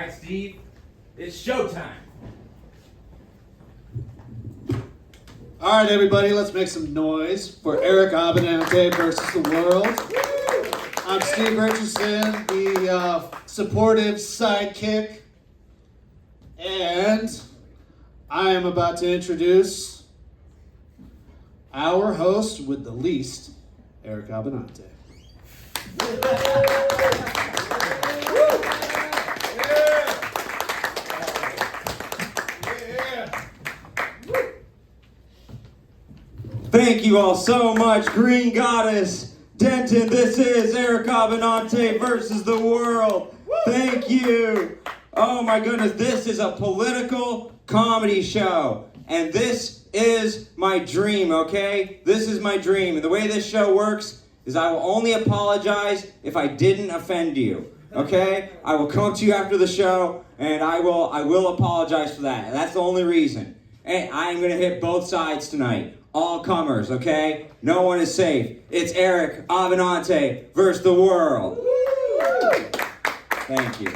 right, Steve, it's showtime. All right, everybody, let's make some noise for Eric Abbenante versus the world. I'm Steven Richardson, the supportive sidekick, and I am about to introduce our host with the least, Eric Abbenante. Thank you all so much, Green Goddess, Denton. This is Eric Abbenante versus the world. Thank you. Oh my goodness, this is a political comedy show. And this is my dream, okay? This is my dream. And the way this show works is I will only apologize if I didn't offend you, okay? I will come to you after the show and I will apologize for that. That's the only reason. And I am going to hit both sides tonight. All comers, okay? No one is safe. It's Eric Abbenante versus the world. Thank you.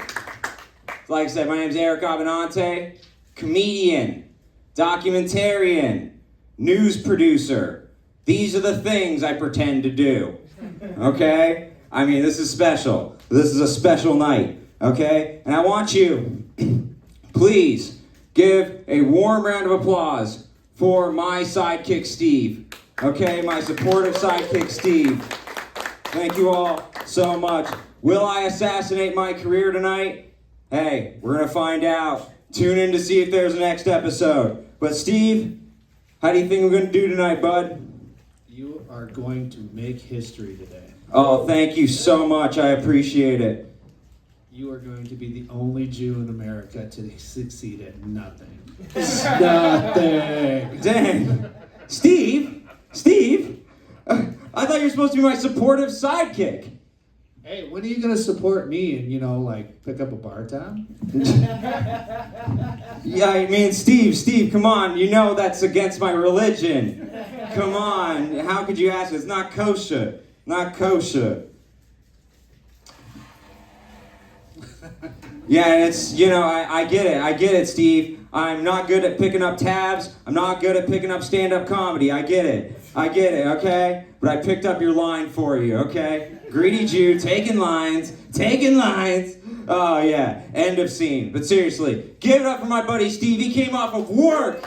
Like I said, my name is Eric Abbenante, comedian, documentarian, news producer. These are the things I pretend to do, okay? I mean, this is special. This is a special night, okay? And I want you, please, give a warm round of applause for my sidekick Steve, okay? My supportive sidekick Steve. Thank you all so much. Will I assassinate my career tonight? Hey, we're gonna find out. Tune in to see if there's a next episode. But Steve, how do you think we're gonna do tonight, bud? You are going to make history today. Oh, thank you so much. I appreciate it. You are going to be the only Jew in America to succeed at nothing. Nothing. Dang. Steve, I thought you were supposed to be my supportive sidekick. Hey, when are you going to support me and, like, pick up a bar tab? Yeah, I mean, Steve, come on. You know that's against my religion. Come on. How could you ask? It's not kosher. Not kosher. Yeah, it's, I get it, Steve. I'm not good at picking up tabs. I'm not good at picking up stand-up comedy. I get it, okay? But I picked up your line for you, okay? Greedy Jew, taking lines. Oh, yeah, end of scene. But seriously, give it up for my buddy Steve. He came off of work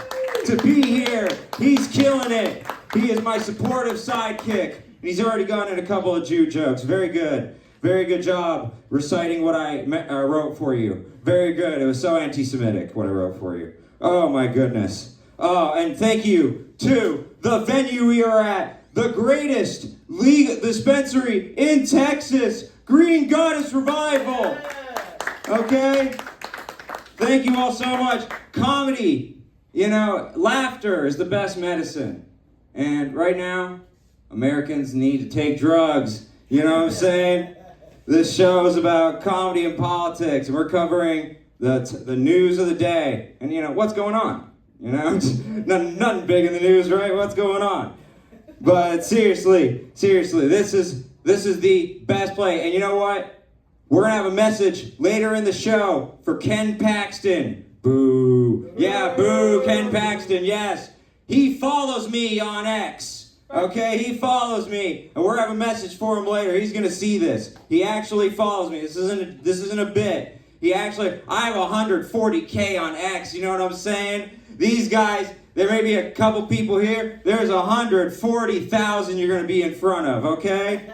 to be here. He's killing it. He is my supportive sidekick. And he's already gone in a couple of Jew jokes. Very good. Very good job reciting what I wrote for you. Very good. It was so anti-Semitic, what I wrote for you. Oh, my goodness. Oh, and thank you to the venue we are at, the greatest legal dispensary in Texas, Green Goddess Revival. Okay? Thank you all so much. Comedy, laughter is the best medicine. And right now, Americans need to take drugs. You know what I'm saying? This show is about comedy and politics, and we're covering the news of the day. And what's going on? Nothing big in the news, right? What's going on? But seriously, this is the best play. And you know what? We're gonna have a message later in the show for Ken Paxton. Boo. Yeah, boo, Ken Paxton, yes. He follows me on X. Okay, he follows me, and we're having a message for him later. He's gonna see this. He actually follows me. This isn't a bit. I have 140K on X. You know what I'm saying? These guys, there may be a couple people here. There's 140,000 you're gonna be in front of. Okay,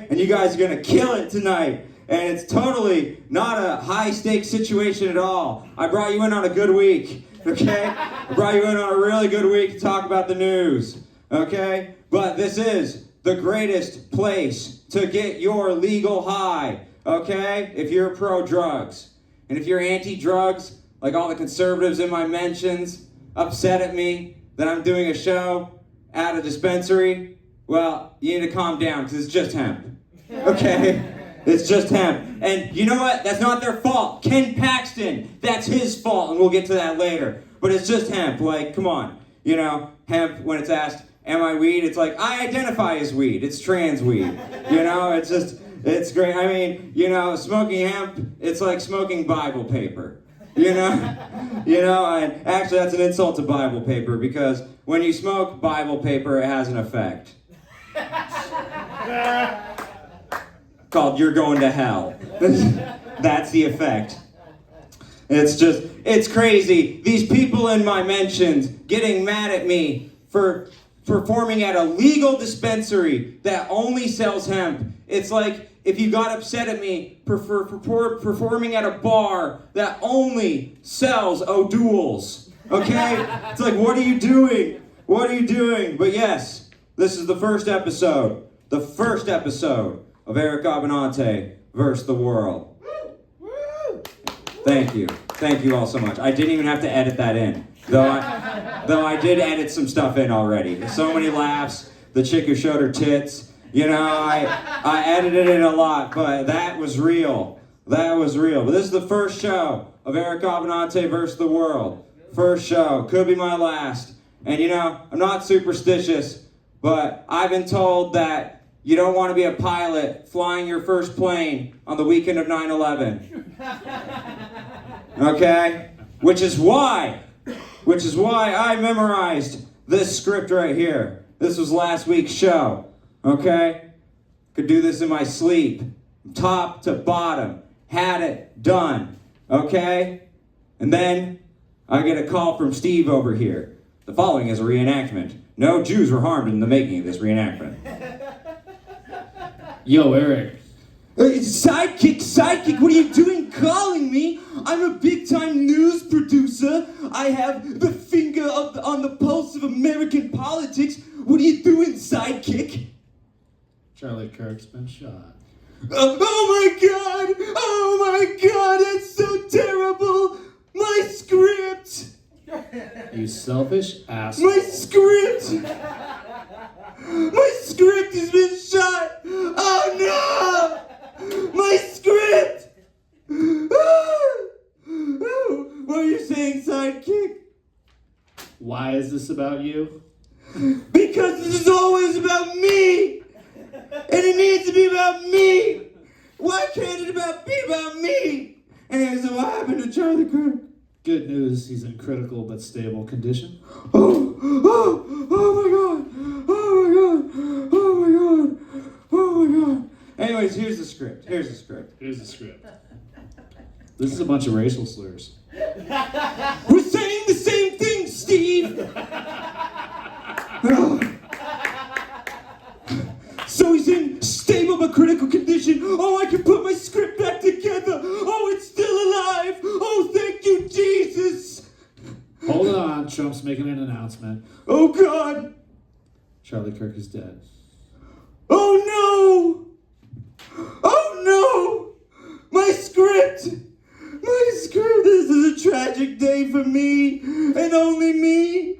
and you guys are gonna kill it tonight. And it's totally not a high stakes situation at all. I brought you in on a good week. Okay, I brought you in on a really good week to talk about the news. Okay? But this is the greatest place to get your legal high. Okay? If you're pro-drugs. And if you're anti-drugs, like all the conservatives in my mentions, upset at me that I'm doing a show at a dispensary, well, you need to calm down because it's just hemp. Okay? It's just hemp. And you know what? That's not their fault. Ken Paxton, that's his fault, and we'll get to that later. But it's just hemp. Like, come on. Hemp, when it's asked, am I weed? It's like, I identify as weed. It's trans weed. It's just, It's great. I mean, smoking hemp, it's like smoking Bible paper. And actually that's an insult to Bible paper because when you smoke Bible paper, it has an effect. Called "You're going to hell." That's the effect. It's crazy. These people in my mentions getting mad at me for performing at a legal dispensary that only sells hemp. It's like if you got upset at me for performing at a bar that only sells O'Douls. Okay? It's like, what are you doing? What are you doing? But yes, this is the first episode. The first episode of Eric Abbenante versus the world. Thank you. Thank you all so much. I didn't even have to edit that in. Though I did edit some stuff in already. So many laughs. The chick who showed her tits. I edited it a lot, but that was real. That was real. But this is the first show of Eric Abbenante versus the world. First show. Could be my last. And I'm not superstitious, but I've been told that you don't want to be a pilot flying your first plane on the weekend of 9/11. Okay? Which is why I memorized this script right here. This was last week's show. Okay? Could do this in my sleep. Top to bottom. Had it done. Okay? And then I get a call from Steve over here. The following is a reenactment. No Jews were harmed in the making of this reenactment. Yo, Eric. Sidekick, what are you doing calling me? I'm a big-time news producer. I have the finger on the pulse of American politics. What are you doing, Sidekick? Charlie Kirk's been shot. Oh my god, that's so terrible. My script. You selfish asshole. My script has been shot. Oh no! My script! What are you saying, Sidekick? Why is this about you? Because this is always about me! And it needs to be about me! Why can't it be about me? And so what happened to Charlie Kirk? Good news, he's in critical but stable condition. Oh my god. Anyways, here's the script. This is a bunch of racial slurs. We're saying the same thing, Steve! So he's in stable but critical condition. Oh, I can put my script back together. Oh, it's still alive. Oh, thank you, Jesus. Hold on, Trump's making an announcement. Oh, God. Charlie Kirk is dead. Oh, no. Oh, no. My script. This is a tragic day for me and only me.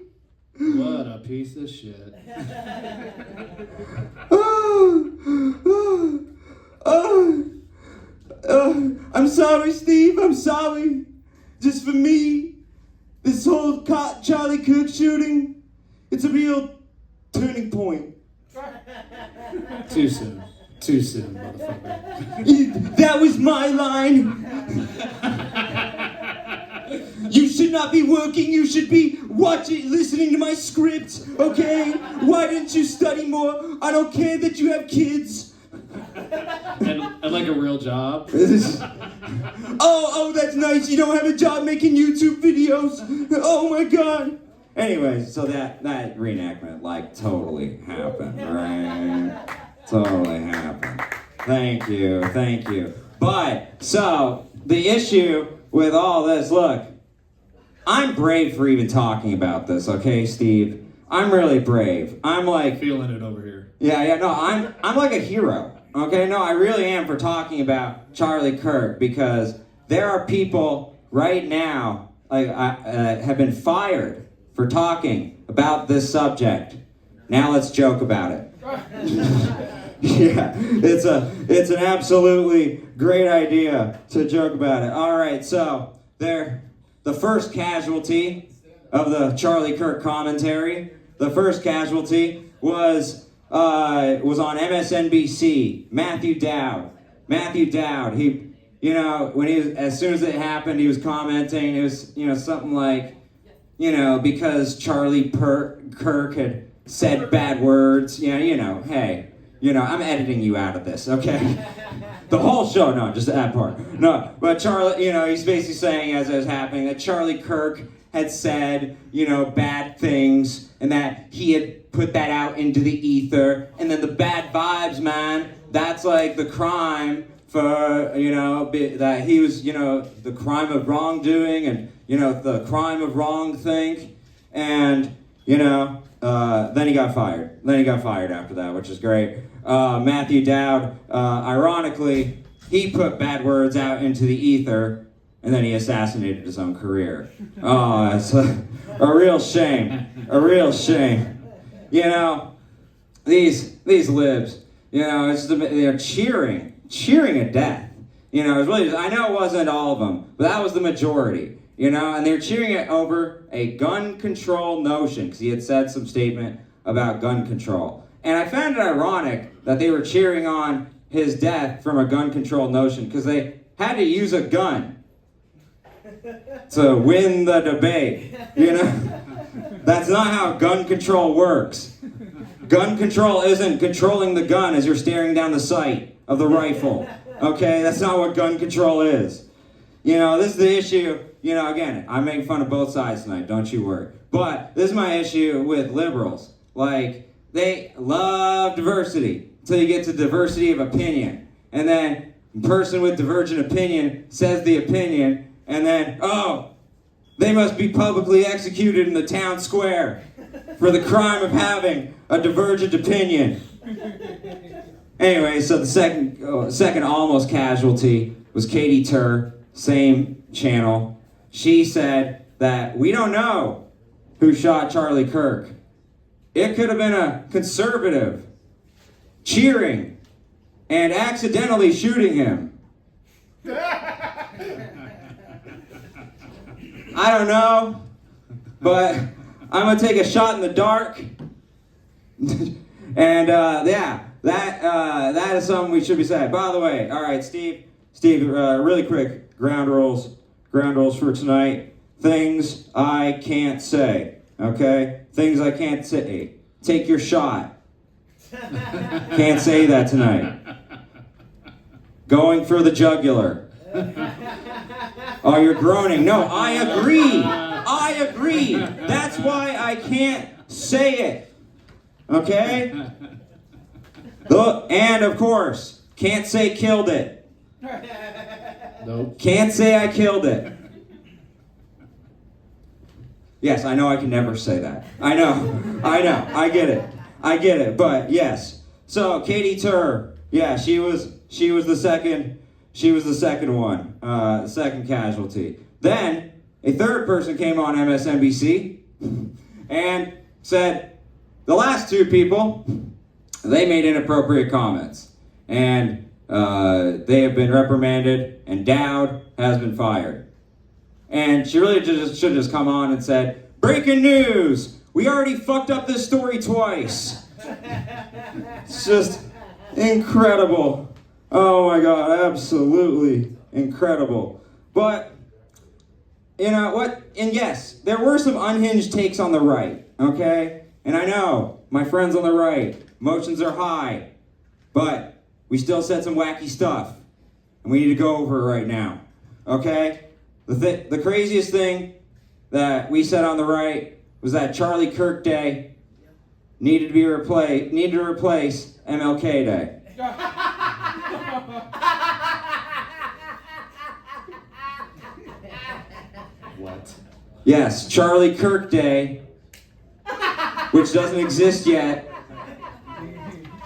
What a piece of shit. I'm sorry, Steve. I'm sorry. Just for me, this whole Charlie Kirk shooting, it's a real turning point. Too soon, motherfucker. That was my line. You should not be working, you should be listening to my script, okay? Why didn't you study more? I don't care that you have kids. And like a real job. Oh, that's nice. You don't have a job making YouTube videos. Oh my God. Anyways, so that reenactment totally happened, right? Totally happened. Thank you. But, so, the issue with all this, look, I'm brave for even talking about this, okay, Steve? I'm really brave. I'm feeling it over here. Yeah, no, I'm like a hero. Okay, no, I really am for talking about Charlie Kirk because there are people right now have been fired for talking about this subject. Now let's joke about it. Yeah, it's an absolutely great idea to joke about it. All right, so the first casualty of the Charlie Kirk commentary. The first casualty was on MSNBC. Matthew Dowd. Matthew Dowd, as soon as it happened, he was commenting. It was, something like, because Charlie Kirk had said bad words. Hey, I'm editing you out of this, okay? The whole show, no, just that part. No, but Charlie, he's basically saying as it was happening that Charlie Kirk had said, bad things, and that he had put that out into the ether, and then the bad vibes, man, that's like the crime for, that he was, the crime of wrongdoing and, the crime of wrongthink, and, then he got fired. Then he got fired after that, which is great. Matthew Dowd, ironically, he put bad words out into the ether, and then he assassinated his own career. Oh, it's a real shame. A real shame. These libs, they're cheering at death. It was really, I know it wasn't all of them, but that was the majority. And they're cheering it over a gun control notion, because he had said some statement about gun control. And I found it ironic that they were cheering on his death from a gun control notion, because they had to use a gun to win the debate. That's not how gun control works. Gun control isn't controlling the gun as you're staring down the sight of the rifle. Okay, that's not what gun control is. This is the issue. Again, I'm making fun of both sides tonight, don't you worry. But this is my issue with liberals. Like, they love diversity until you get to diversity of opinion. And then a person with divergent opinion says the opinion, and then, they must be publicly executed in the town square for the crime of having a divergent opinion. Anyway, so the second almost casualty was Katie Tur, same channel. She said that we don't know who shot Charlie Kirk. It could have been a conservative cheering and accidentally shooting him. I don't know, but I'm going to take a shot in the dark. And that is something we should be saying. By the way, all right, Steve, really quick, ground rules for tonight. Things I can't say, okay? Things I can't say. Take your shot. Can't say that tonight. Going for the jugular. Oh, you're groaning. No, I agree. That's why I can't say it. Okay? And of course, can't say killed it. Nope. Can't say I killed it. Yes, I know I can never say that. I know. I get it. But yes. So Katie Tur, yeah, she was the second one, second casualty. Then a third person came on MSNBC and said the last two people, they made inappropriate comments, and they have been reprimanded, and Dowd has been fired. And she really should just come on and said, breaking news, we already fucked up this story twice. It's just incredible. Oh my God, absolutely incredible. But, you know what? And yes, there were some unhinged takes on the right, okay? And I know, my friends on the right, emotions are high, but we still said some wacky stuff, and we need to go over it right now, okay? The craziest thing that we said on the right was that Charlie Kirk Day needed to replace MLK Day. What? Yes, Charlie Kirk Day, which doesn't exist yet,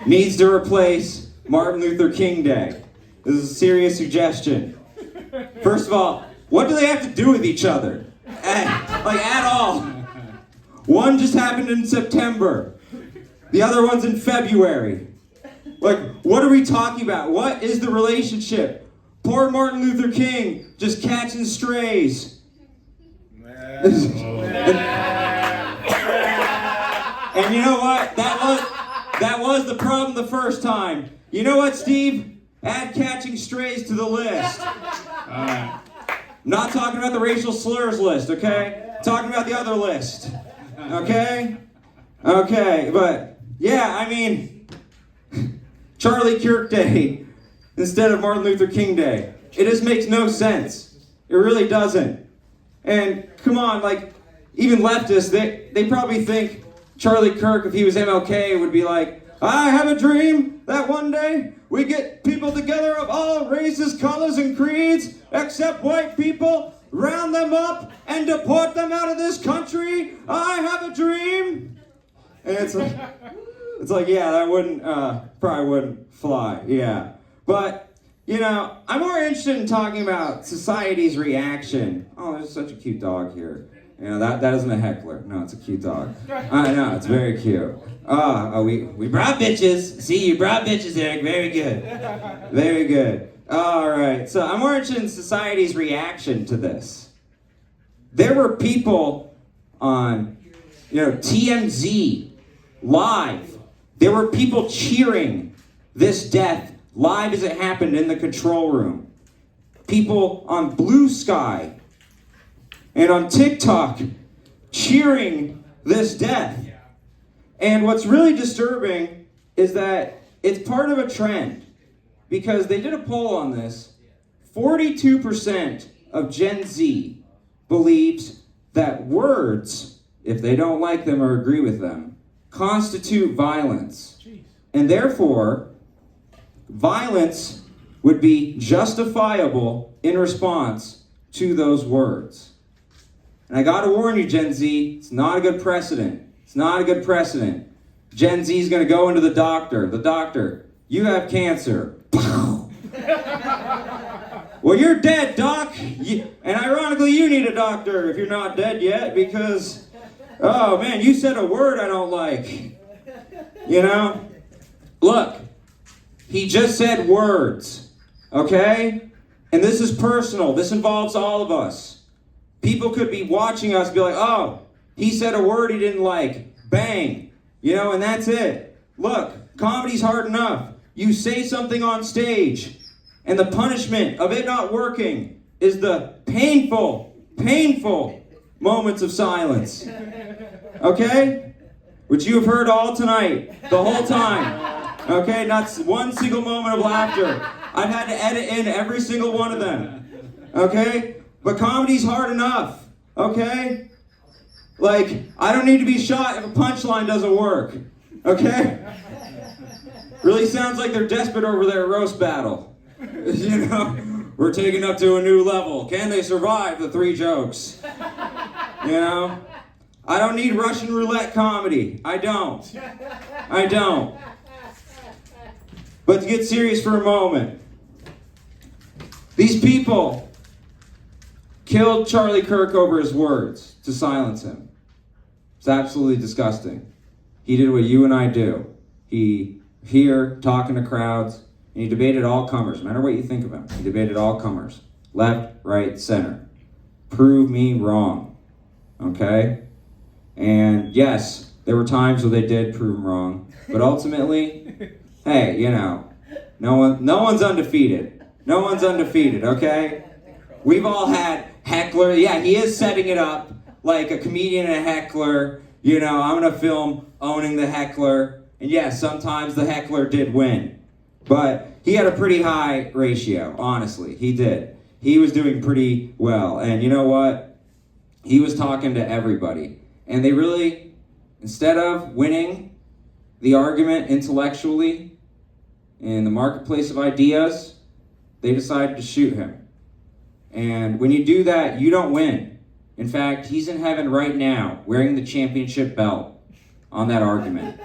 needs to replace Martin Luther King Day. This is a serious suggestion. First of all, what do they have to do with each other? At all. One just happened in September. The other one's in February. Like, what are we talking about? What is the relationship? Poor Martin Luther King just catching strays. And you know what? That was the problem the first time. You know what, Steve? Add catching strays to the list. Alright. Not talking about the racial slurs list, okay? Talking about the other list. Okay? Okay, but yeah, I mean, Charlie Kirk Day instead of Martin Luther King Day. It just makes no sense. It really doesn't. And come on, like, even leftists, they probably think Charlie Kirk, if he was MLK, would be like, I have a dream that one day we get people together of all races, colors, and creeds, except white people, round them up, and deport them out of this country. I have a dream. And it's like, yeah, that wouldn't, probably wouldn't fly, yeah. But, you know, I'm more interested in talking about society's reaction. Oh, there's such a cute dog here. You know, that isn't a heckler. No, it's a cute dog. I know, it's very cute. We brought bitches. See, you brought bitches, Eric. Very good. Very good. All right, so I'm more interested in society's reaction to this. There were people on, TMZ, live. There were people cheering this death live as it happened in the control room. People on Blue Sky and on TikTok cheering this death. And what's really disturbing is that it's part of a trend, because they did a poll on this. 42% of Gen Z believes that words, if they don't like them or agree with them, constitute violence. And therefore, violence would be justifiable in response to those words. And I gotta warn you, Gen Z, it's not a good precedent. It's not a good precedent. Gen Z is gonna go into the doctor. The doctor, you have cancer. Well, you're dead, doc. And ironically, you need a doctor if you're not dead yet, because, oh man, you said a word I don't like. You know? Look, he just said words, okay? And this is personal. This involves all of us. People could be watching us, be like, oh, he said a word he didn't like. Bang. And that's it. Look, comedy's hard enough. You say something on stage, and the punishment of it not working is the painful moments of silence. Okay? Which you have heard all tonight, the whole time. Okay? Not one single moment of laughter. I've had to edit in every single one of them. Okay? But comedy's hard enough, okay? Like, I don't need to be shot if a punchline doesn't work, okay? Really sounds like they're desperate over their roast battle. We're taking up to a new level. Can they survive the 3 jokes? I don't need Russian roulette comedy. I don't. But to get serious for a moment, these people killed Charlie Kirk over his words to silence him. It's absolutely disgusting. He did what you and I do. He here talking to crowds, and he debated all comers. No matter what you think of him, he debated all comers. Left, right, center. Prove me wrong. Okay? And yes, there were times where they did prove him wrong. But ultimately, hey, no one's undefeated. No one's undefeated, okay? We've all had heckler. Yeah, he is setting it up like a comedian and a heckler. I'm going to film owning the heckler. And yes, sometimes the heckler did win. But he had a pretty high ratio, honestly. He did. He was doing pretty well. And you know what? He was talking to everybody. And they really, instead of winning the argument intellectually in the marketplace of ideas, they decided to shoot him. And when you do that, you don't win. In fact, he's in heaven right now, wearing the championship belt on that argument.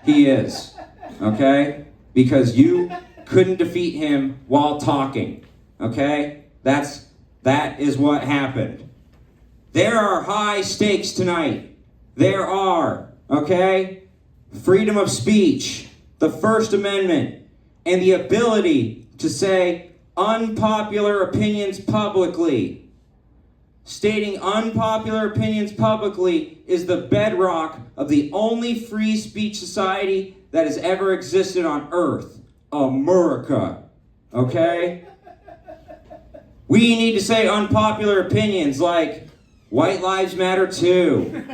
He is, okay? Because you couldn't defeat him while talking, okay? That is what happened. There are high stakes tonight. There are, okay? Freedom of speech, the First Amendment, and the ability to say unpopular opinions publicly. Stating unpopular opinions publicly is the bedrock of the only free speech society that has ever existed on Earth, America. okay? We need to say unpopular opinions like, white lives matter too.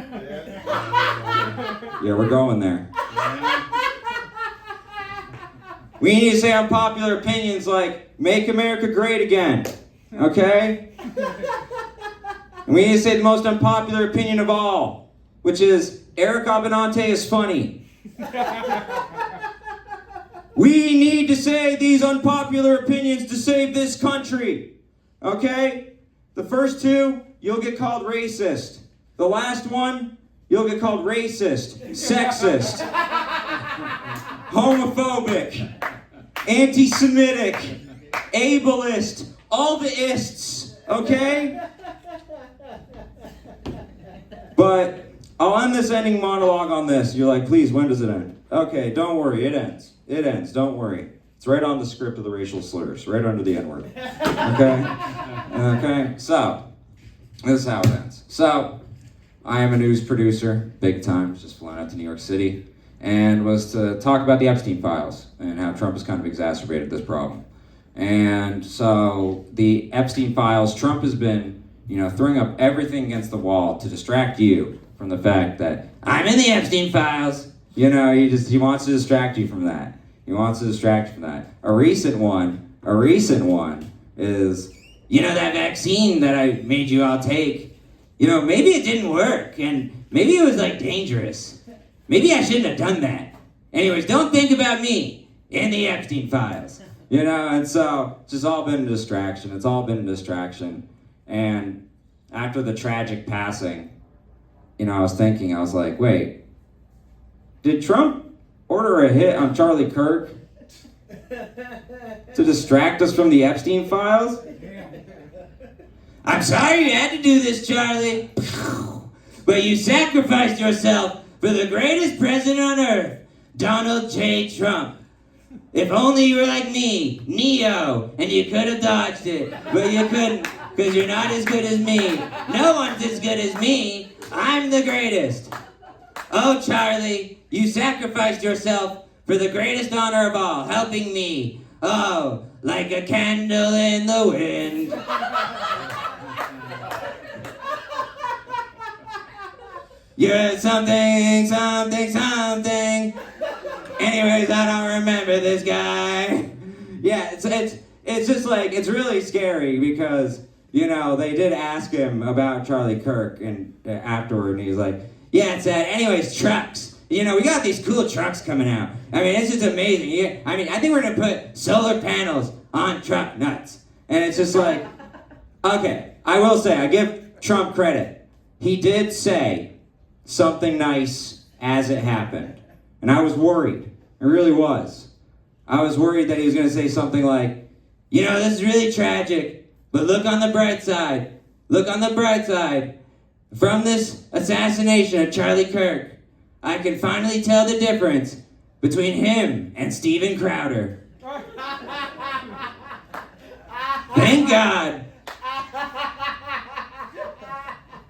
Yeah, we're going there. We need to say unpopular opinions like, make America great again, okay? And we need to say the most unpopular opinion of all, which is, Eric Abbenante is funny. We need to say these unpopular opinions to save this country, okay? The first two, you'll get called racist. The last one, you'll get called racist, sexist, homophobic, anti-Semitic, ableist, all the ists, okay? But I'll end this ending monologue on this. You're like, please, when does it end? Okay, don't worry, it ends. It ends, don't worry. It's right on the script of the racial slurs, right under the N-word. Okay? Okay, so, this is how it ends. So, I am a news producer, big time, just flown out to New York City, and was to talk about the Epstein files and how Trump has kind of exacerbated this problem. And so, the Epstein files, Trump has been, throwing up everything against the wall to distract you from the fact that I'm in the Epstein files. He wants to distract you from that. He wants to distract you from that. A recent one is, that vaccine that I made you all take, maybe it didn't work, and maybe it was, dangerous. Maybe I shouldn't have done that. Anyways, don't think about me in the Epstein files. And so, it's just all been a distraction. It's all been a distraction. And after the tragic passing, I was thinking, I was like, wait, did Trump order a hit on Charlie Kirk to distract us from the Epstein files? I'm sorry you had to do this, Charlie, but you sacrificed yourself for the greatest president on earth, Donald J. Trump. If only you were like me, Neo, and you could have dodged it, but you couldn't, because you're not as good as me. No one's as good as me. I'm the greatest. Oh, Charlie, you sacrificed yourself for the greatest honor of all, helping me. Oh, like a candle in the wind. You're something, something, something. Anyways, I don't remember this guy. Yeah, it's just like, it's really scary because, they did ask him about Charlie Kirk and afterward, and he's like, yeah, it's that. Anyways, trucks. We got these cool trucks coming out. I mean, it's just amazing. I think we're going to put solar panels on truck nuts. And it's just like, okay, I will say, I give Trump credit. He did say something nice as it happened. And I was worried. I really was. I was worried that he was going to say something like, this is really tragic, but look on the bright side. Look on the bright side. From this assassination of Charlie Kirk, I can finally tell the difference between him and Steven Crowder. Thank God.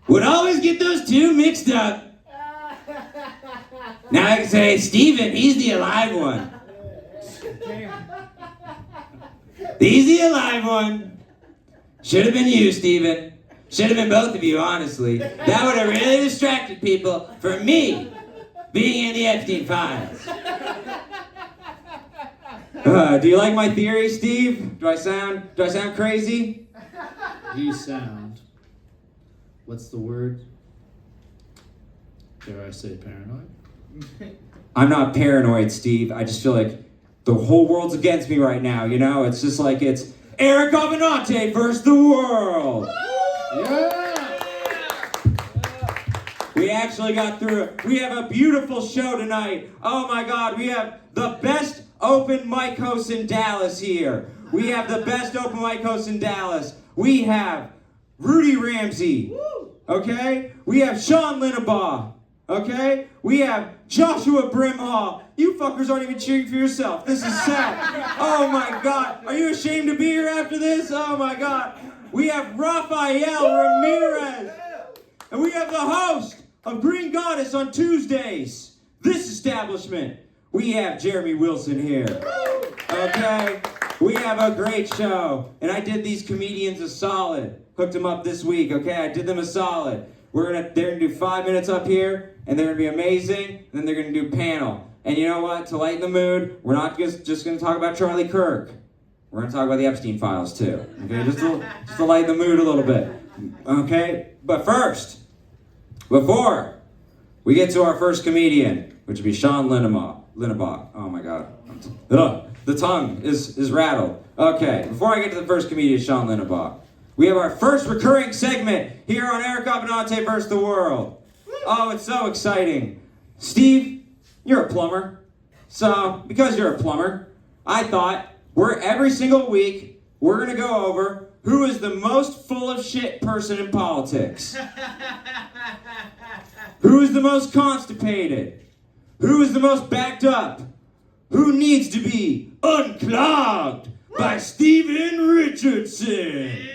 Would always get those two mixed up. Now I can say, Steven, he's the alive one. He's the alive one. Should have been you, Steven. Should have been both of you, honestly. That would have really distracted people from me being in the Epstein files. Do you like my theory, Steve? Do I sound crazy? You sound, what's the word? Dare I say paranoid? I'm not paranoid, Steve. I just feel like the whole world's against me right now, It's just like it's Eric Abbenante versus the world. Yeah! We actually got through it. We have a beautiful show tonight. Oh my God, we have the best open mic host in Dallas here. We have the best open mic host in Dallas. We have Rudy Ramzy. Okay? We have Sean Linebaugh. Okay? We have Joshua Brimhall. You fuckers aren't even cheering for yourself. This is sad. Oh my God. Are you ashamed to be here after this? Oh my God. We have Rafael Ramirez. And we have the host of Green Goddess on Tuesdays. This establishment. We have Jeremy Wilson here. Okay? We have a great show, and I did these comedians a solid. Hooked them up this week, okay? I did them a solid. They're gonna do 5 minutes up here, and they're gonna be amazing, and then they're gonna do panel. And you know what? To lighten the mood, we're not just gonna talk about Charlie Kirk. We're gonna talk about the Epstein files too, okay? Just to lighten the mood a little bit, okay? But first, before we get to our first comedian, which would be Sean Linebaugh. Oh my God. The tongue is rattled. Okay, before I get to the first comedian, Sean Linebaugh, we have our first recurring segment here on Eric Abbenante vs. the World. Oh, it's so exciting. Steve, you're a plumber. So, because you're a plumber, I thought every single week, we're going to go over who is the most full of shit person in politics. Who is the most constipated? Who is the most backed up? Who needs to be unclogged by Steven Richardson?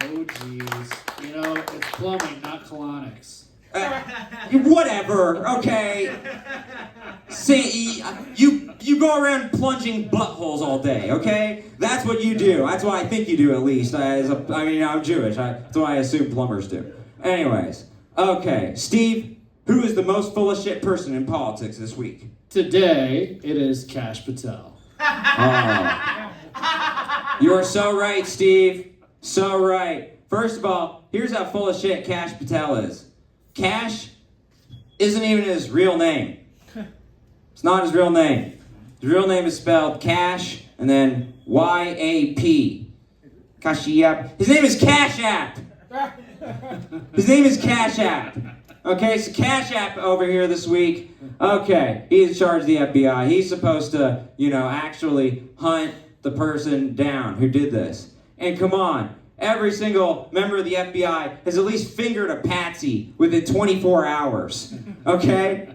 Oh, jeez. You know, it's plumbing, not colonics. Whatever, okay. See, you go around plunging buttholes all day, okay? That's what you do. That's what I think you do, at least. I'm Jewish. That's what I assume plumbers do. Anyways, okay. Steve, who is the most full of shit person in politics this week? Today, it is Kash Patel. Oh. You are so right, Steve. So right. First of all, here's how full of shit Kash Patel is. Kash isn't even his real name. It's not his real name. His real name is spelled Cash and then Y-A-P. Kashiap. His name is Cash App. His name is Cash App. Okay, so Cash App over here this week. Okay, he's in charge of the FBI. He's supposed to, actually hunt the person down who did this. And come on, every single member of the FBI has at least fingered a patsy within 24 hours. Okay?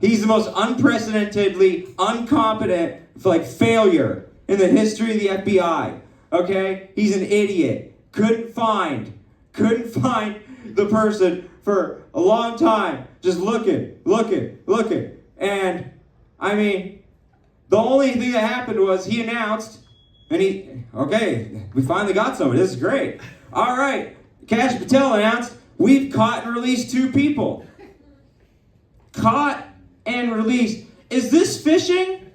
He's the most unprecedentedly incompetent, failure in the history of the FBI. Okay? He's an idiot. Couldn't find the person for a long time. Just looking. And, the only thing that happened was he announced, okay, we finally got somebody. This is great. All right, Kash Patel announced, we've caught and released 2 people. Caught and released. Is this fishing?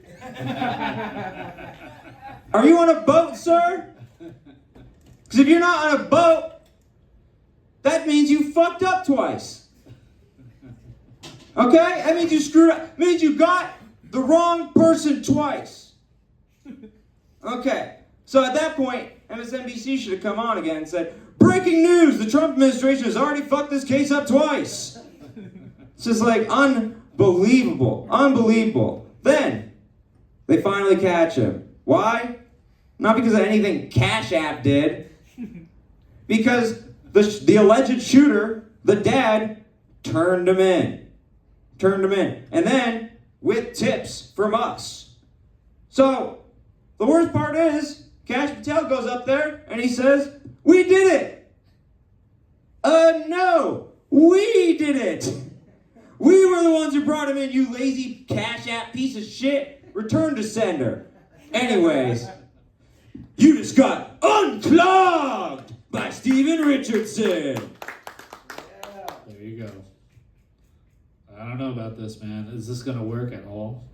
Are you on a boat, sir? Because if you're not on a boat, that means you fucked up twice. Okay? That means you screwed up. That means you got the wrong person twice. Okay. So at that point, MSNBC should have come on again and said, breaking news, the Trump administration has already fucked this case up twice. It's just unbelievable. Unbelievable. Then, they finally catch him. Why? Not because of anything Cash App did. Because the alleged shooter, the dad, turned him in. And then, with tips from us. So, the worst part is, Kash Patel goes up there and he says, we did it. No, we did it. We were the ones who brought him in, you lazy Cash App piece of shit. Return to sender. Anyways, you just got unclogged by Steven Richardson. There you go. I don't know about this, man. Is this going to work at all?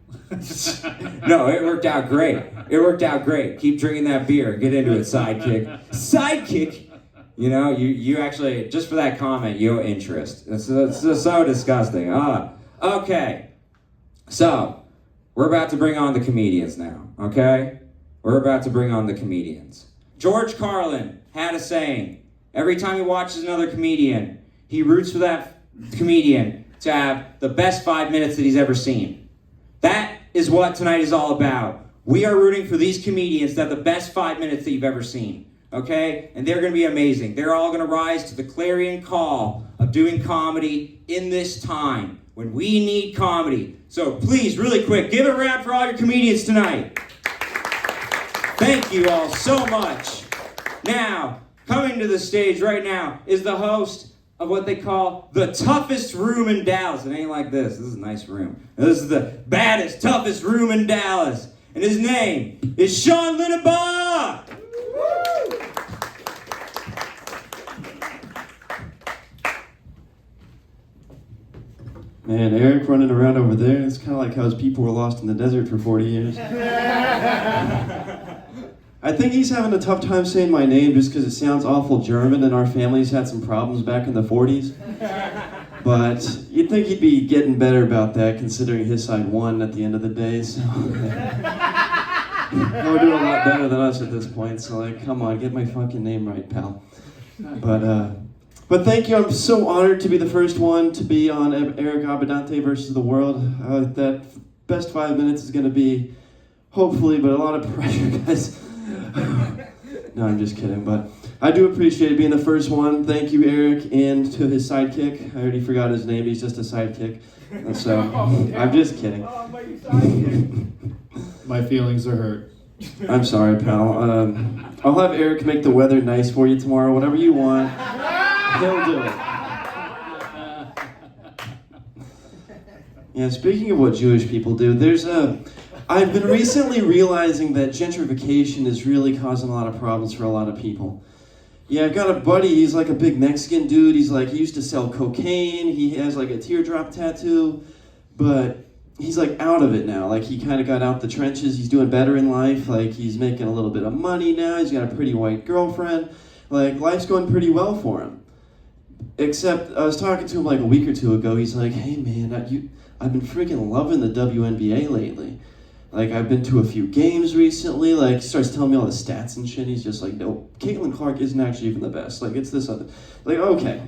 No, it worked out great. Keep drinking that beer. Get into it, Sidekick. Sidekick? You actually, just for that comment, you owe interest. It's so disgusting. Okay. So, we're about to bring on the comedians now, okay? We're about to bring on the comedians. George Carlin had a saying. Every time he watches another comedian, he roots for that comedian to have the best 5 minutes that he's ever seen. That is what tonight is all about. We are rooting for these comedians to have the best 5 minutes that you've ever seen. Okay? And they're going to be amazing. They're all going to rise to the clarion call of doing comedy in this time when we need comedy. So please, really quick, give it a round for all your comedians tonight. Thank you all so much. Now, coming to the stage right now is the host of what they call the toughest room in Dallas. It ain't like this. This is a nice room. This is the baddest, toughest room in Dallas. and his name is Sean Linebaugh! Man, Eric running around over there, it's kind of like how his people were lost in the desert for 40 years. I think he's having a tough time saying my name just because it sounds awful German and our family's had some problems back in the 40s. But you'd think he'd be getting better about that considering his side won at the end of the day, so... He'll do a lot better than us at this point, so like, come on, get my fucking name right, pal. But thank you, I'm so honored to be the first one to be on Eric Abbenante versus the World. That best 5 minutes is going to be, hopefully, but a lot of pressure, guys. No, I'm just kidding, but I do appreciate being the first one. Thank you, Eric, and to his sidekick. I already forgot his name, he's just a sidekick. So, I'm just kidding. My feelings are hurt. I'm sorry, pal. I'll have Eric make the weather nice for you tomorrow, whatever you want. He'll do it. Yeah, speaking of what Jewish people do, I've been recently realizing that gentrification is really causing a lot of problems for a lot of people. Yeah, I've got a buddy, he's like a big Mexican dude, he used to sell cocaine, he has like a teardrop tattoo, but he's like out of it now. Like he kind of got out the trenches, he's doing better in life, like he's making a little bit of money now, he's got a pretty white girlfriend, like life's going pretty well for him. Except, I was talking to him like a week or two ago, he's like, hey man, I've been freaking loving the WNBA lately. Like, I've been to a few games recently, like, he starts telling me all the stats and shit, he's just like, no, Caitlin Clark isn't actually even the best, like, it's this other, like, okay.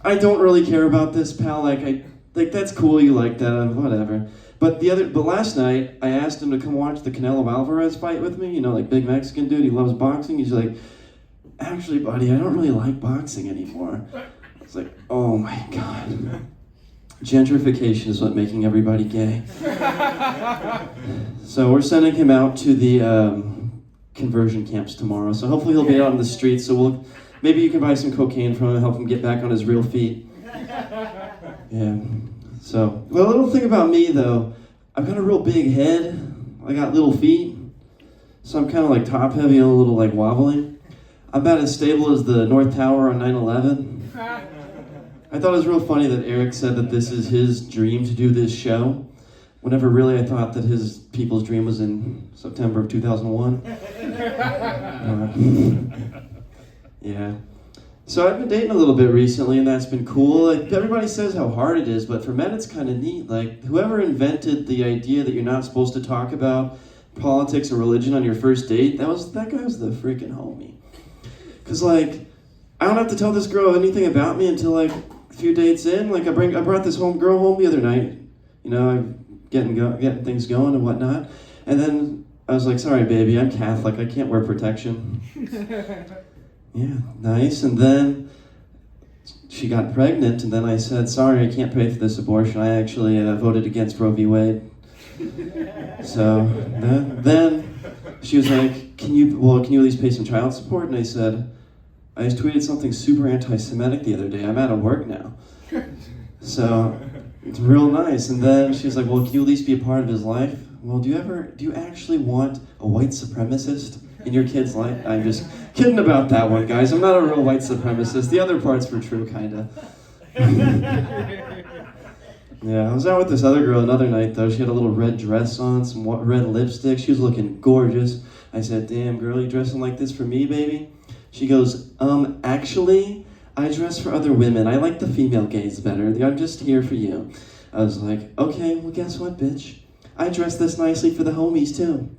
I don't really care about this, pal, like, that's cool, you like that, whatever. But last night, I asked him to come watch the Canelo Alvarez fight with me, you know, like, big Mexican dude, he loves boxing, he's like, actually, buddy, I don't really like boxing anymore. It's like, oh my god. Gentrification is what making everybody gay. So we're sending him out to the conversion camps tomorrow. So hopefully he'll be out on the streets. So maybe you can buy some cocaine from him and help him get back on his real feet. Yeah. So, well, a little thing about me though, I've got a real big head. I got little feet. So I'm kind of like top heavy and a little like wobbly. I'm about as stable as the North Tower on 9/11. I thought it was real funny that Eric said that this is his dream to do this show, whenever really I thought that his people's dream was in September of 2001. Yeah. So I've been dating a little bit recently, and that's been cool. Like, everybody says how hard it is, but for men it's kind of neat. Like, whoever invented the idea that you're not supposed to talk about politics or religion on your first date, that guy was the freaking homie. Because, like, I don't have to tell this girl anything about me until, like, a few dates in. Like, I brought this girl home the other night. You know, I'm getting things going and whatnot. And then I was like, sorry, baby, I'm Catholic. I can't wear protection. Yeah, nice. And then she got pregnant, and then I said, sorry, I can't pay for this abortion. I actually voted against Roe v. Wade. So then she was like, can you at least pay some child support? And I said, I just tweeted something super anti-Semitic the other day. I'm out of work now. So it's real nice. And then she's like, well, can you at least be a part of his life? Well, do you actually want a white supremacist in your kid's life? I'm just kidding about that one, guys. I'm not a real white supremacist. The other parts were true, kinda. Yeah, I was out with this other girl another night, though. She had a little red dress on, some red lipstick. She was looking gorgeous. I said, damn, girl, you dressing like this for me, baby? She goes, actually, I dress for other women. I like the female gaze better. I'm just here for you. I was like, okay, well, guess what, bitch? I dress this nicely for the homies, too.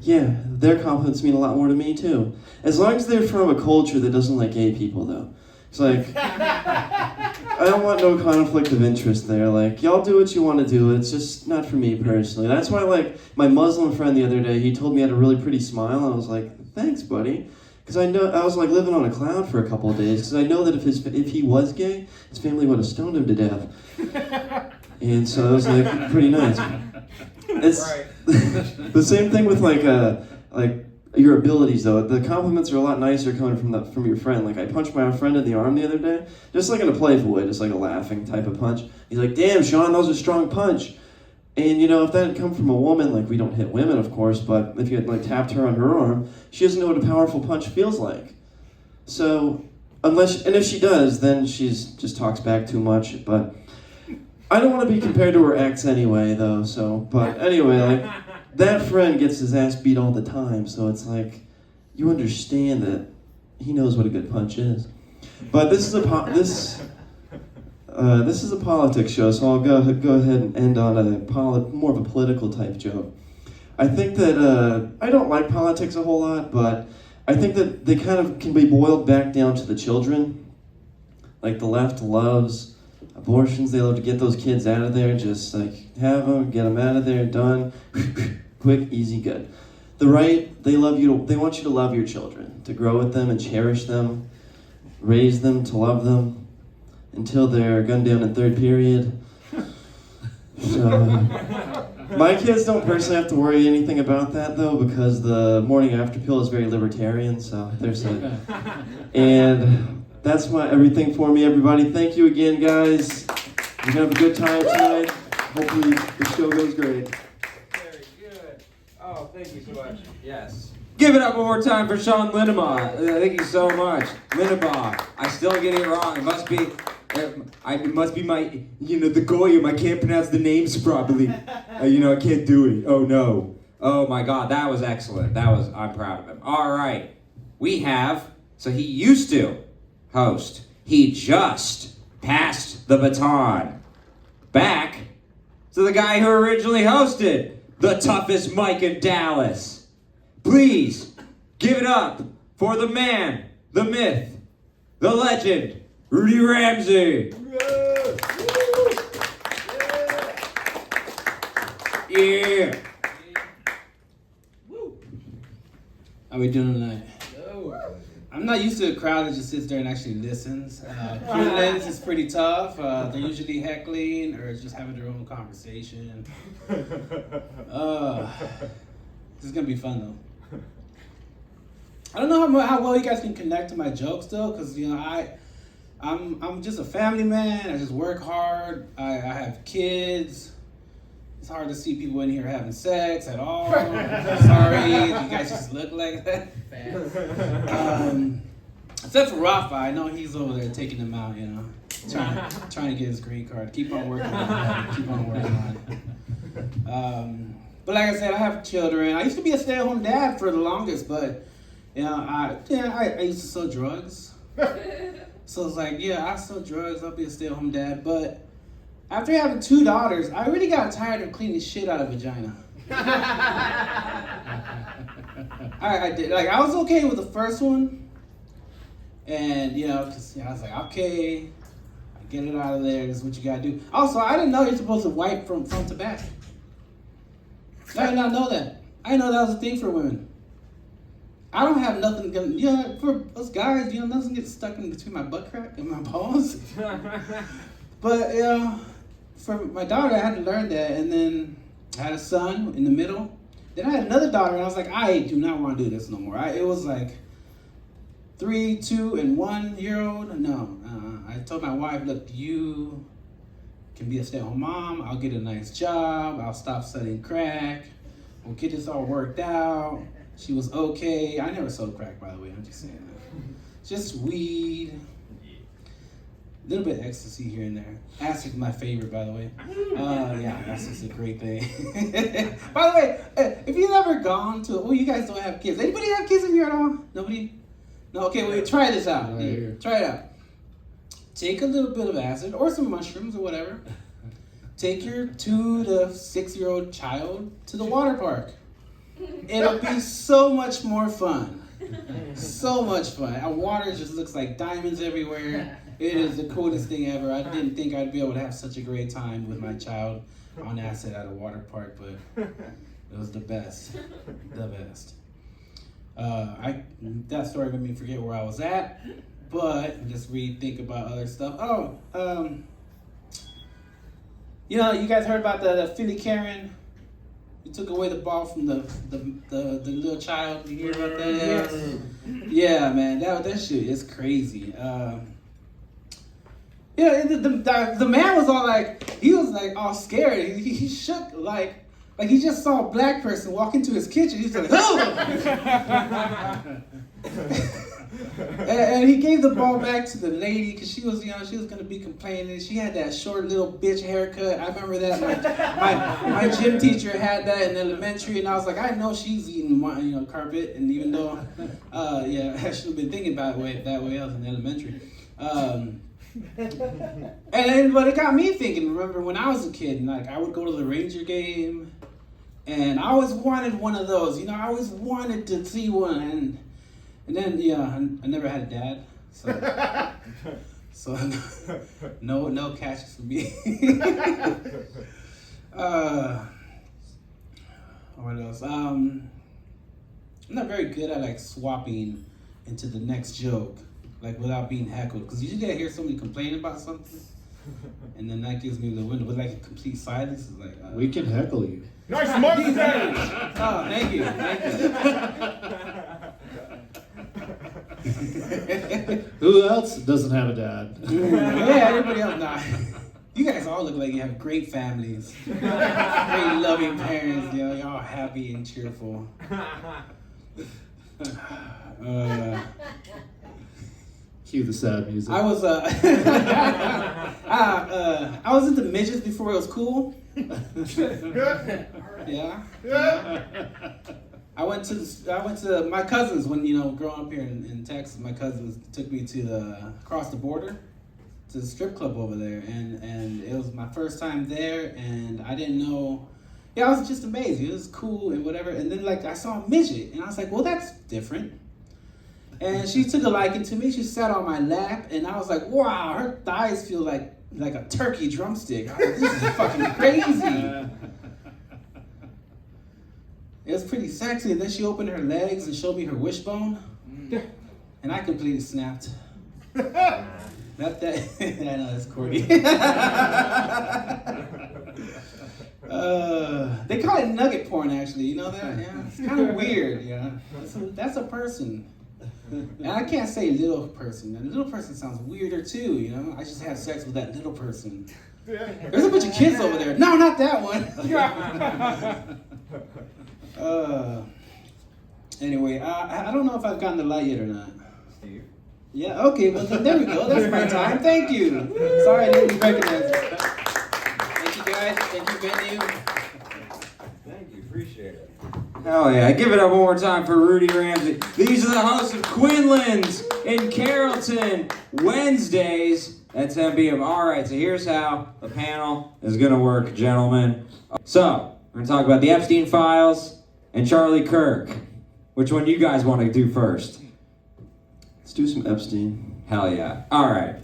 Yeah, their compliments mean a lot more to me, too. As long as they're from a culture that doesn't like gay people, though. It's like, I don't want no conflict of interest there. Like, y'all do what you want to do. It's just not for me personally. That's why, like, my Muslim friend the other day, he told me I had a really pretty smile. I was like, thanks, buddy. Because I was like living on a cloud for a couple of days. Because I know that if he was gay, his family would have stoned him to death. And so it was like pretty nice. It's the same thing with like your abilities though. The compliments are a lot nicer coming from your friend. Like I punched my friend in the arm the other day, just like in a playful way, just like a laughing type of punch. He's like, "Damn, Sean, that was a strong punch." And if that had come from a woman, like we don't hit women, of course, but if you had like tapped her on her arm, she doesn't know what a powerful punch feels like. So, if she does, then she's just talks back too much. But I don't want to be compared to her ex anyway, though. But anyway, like that friend gets his ass beat all the time, so it's like you understand that he knows what a good punch is. But this is a politics show, so I'll go ahead and end on more of a political type joke. I think that I don't like politics a whole lot, but I think that they kind of can be boiled back down to the children. Like the left loves abortions, they love to get those kids out of there, just like have them, get them out of there, done, quick, easy, good. The right, they want you to love your children, to grow with them and cherish them, raise them to love them, until they're gunned down in third period. So, my kids don't personally have to worry anything about that though, because the morning after pill is very libertarian, so there's that. And that's everything for me, everybody. Thank you again, guys. We're gonna have a good time tonight. Hopefully the show goes great. Very good. Oh, thank you so much. Yes. Give it up one more time for Sean Linebaugh. Thank you so much. Linebaugh. I still get it wrong. It must be my, the Goyim. I can't pronounce the names properly. I can't do it. Oh no. Oh my God, that was excellent. I'm proud of him. All right. So he used to host. He just passed the baton back to the guy who originally hosted the toughest mic in Dallas. Please give it up for the man, the myth, the legend, Rudy Ramzy. Yeah. How we doing tonight? I'm not used to a crowd that just sits there and actually listens. Q&As is pretty tough. They're usually heckling or just having their own conversation. This is gonna be fun though. I don't know how well you guys can connect to my jokes though, because I'm just a family man. I just work hard. I have kids. It's hard to see people in here having sex at all. Sorry, you guys just look like that. Except for Rafa, I know he's over there taking them out, trying to get his green card. Keep on working on it. Keep on working on it. But like I said, I have children. I used to be a stay-at-home dad for the longest, but I used to sell drugs. So it's like, I sell drugs. I'll be a stay-at-home dad. But after having 2 daughters, I really got tired of cleaning shit out of vagina. I did. Like, I was okay with the first one, and because I was like, okay, I get it out of there. This is what you gotta do. Also, I didn't know you're supposed to wipe from front to back. I did not know that. I didn't know that was a thing for women. I don't have nothing, for us guys, nothing gets stuck in between my butt crack and my balls. But, for my daughter, I had to learn that, and then I had a son in the middle. Then I had another daughter, and I was like, I do not want to do this no more. It was like 3, 2, and 1 year old. No, I told my wife, look, you can be a stay-at-home mom. I'll get a nice job. I'll stop studying crack. We'll get this all worked out. She was okay. I never sold crack, by the way. I'm just saying that. Just weed. A little bit of ecstasy here and there. Acid is my favorite, by the way. Acid's a great thing. By the way, if you've ever gone to... you guys don't have kids. Anybody have kids in here at all? Nobody? No? Okay, wait, try this out. Here, try it out. Take a little bit of acid, or some mushrooms, or whatever. Take your 2 to 6-year-old child to the water park. It'll be so much more fun. So much fun. Our water just looks like diamonds everywhere. It is the coolest thing ever. I didn't think I'd be able to have such a great time with my child on acid at a water park, but it was the best. The best. That story made me forget where I was at, but just rethink about other stuff. You guys heard about the Philly Karen? You took away the ball from the little child. You hear about that? Yes. Yeah, man, that shit is crazy. Yeah, the man was all like, he was like all scared. He shook like he just saw a black person walk into his kitchen. He was like, oh! and he gave the ball back to the lady because she was gonna be complaining. She had that short little bitch haircut. I remember that. My gym teacher had that in elementary, and I was like, I know she's eating carpet. And even though, I should have been thinking about it that way. I was in elementary. But it got me thinking. Remember when I was a kid, and like I would go to the Ranger game, and I always wanted one of those. I always wanted to see one, and then I never had a dad, so no catches for me. What else? I'm not very good at like swapping into the next joke. Like without being heckled, because usually I hear somebody complain about something, and then that gives me the window. But like a complete silence is like. We can heckle you. Nice mustache! Oh, thank you. Who else doesn't have a dad? Yeah, everybody else. Nah. You guys all look like you have great families, great loving parents. You're all happy and cheerful. Cue the sad music. I was I was into midgets before it was cool. Yeah. I went to my cousins when growing up here in Texas. My cousins took me to across the border to the strip club over there, and it was my first time there, and I didn't know. Yeah, I was just amazed. It was cool and whatever, and then like I saw a midget, and I was like, well, that's different. And she took a liking to me. She sat on my lap, and I was like, wow, her thighs feel like a turkey drumstick. I was like, this is fucking crazy. It was pretty sexy. And then she opened her legs and showed me her wishbone. And I completely snapped. I know that's corny. They call it nugget porn, actually. You know that? Yeah, it's kind of weird. Yeah, that's a person. And I can't say little person. And little person sounds weirder too, I just had sex with that little person. There's a bunch of kids over there. No, not that one. Anyway, I don't know if I've gotten the light yet or not. Steve? Yeah, okay, well then there we go. That's my time. Thank you. Sorry I didn't recognize it. Thank you guys. Thank you, venue. Thank you, appreciate it. Hell yeah. Give it up one more time for Rudy Ramzy. These are the hosts of Quinlan's in Carrollton, Wednesdays at 10 p.m. All right, so here's how the panel is going to work, gentlemen. So, we're going to talk about the Epstein files and Charlie Kirk. Which one do you guys want to do first? Let's do some Epstein. Hell yeah. All right.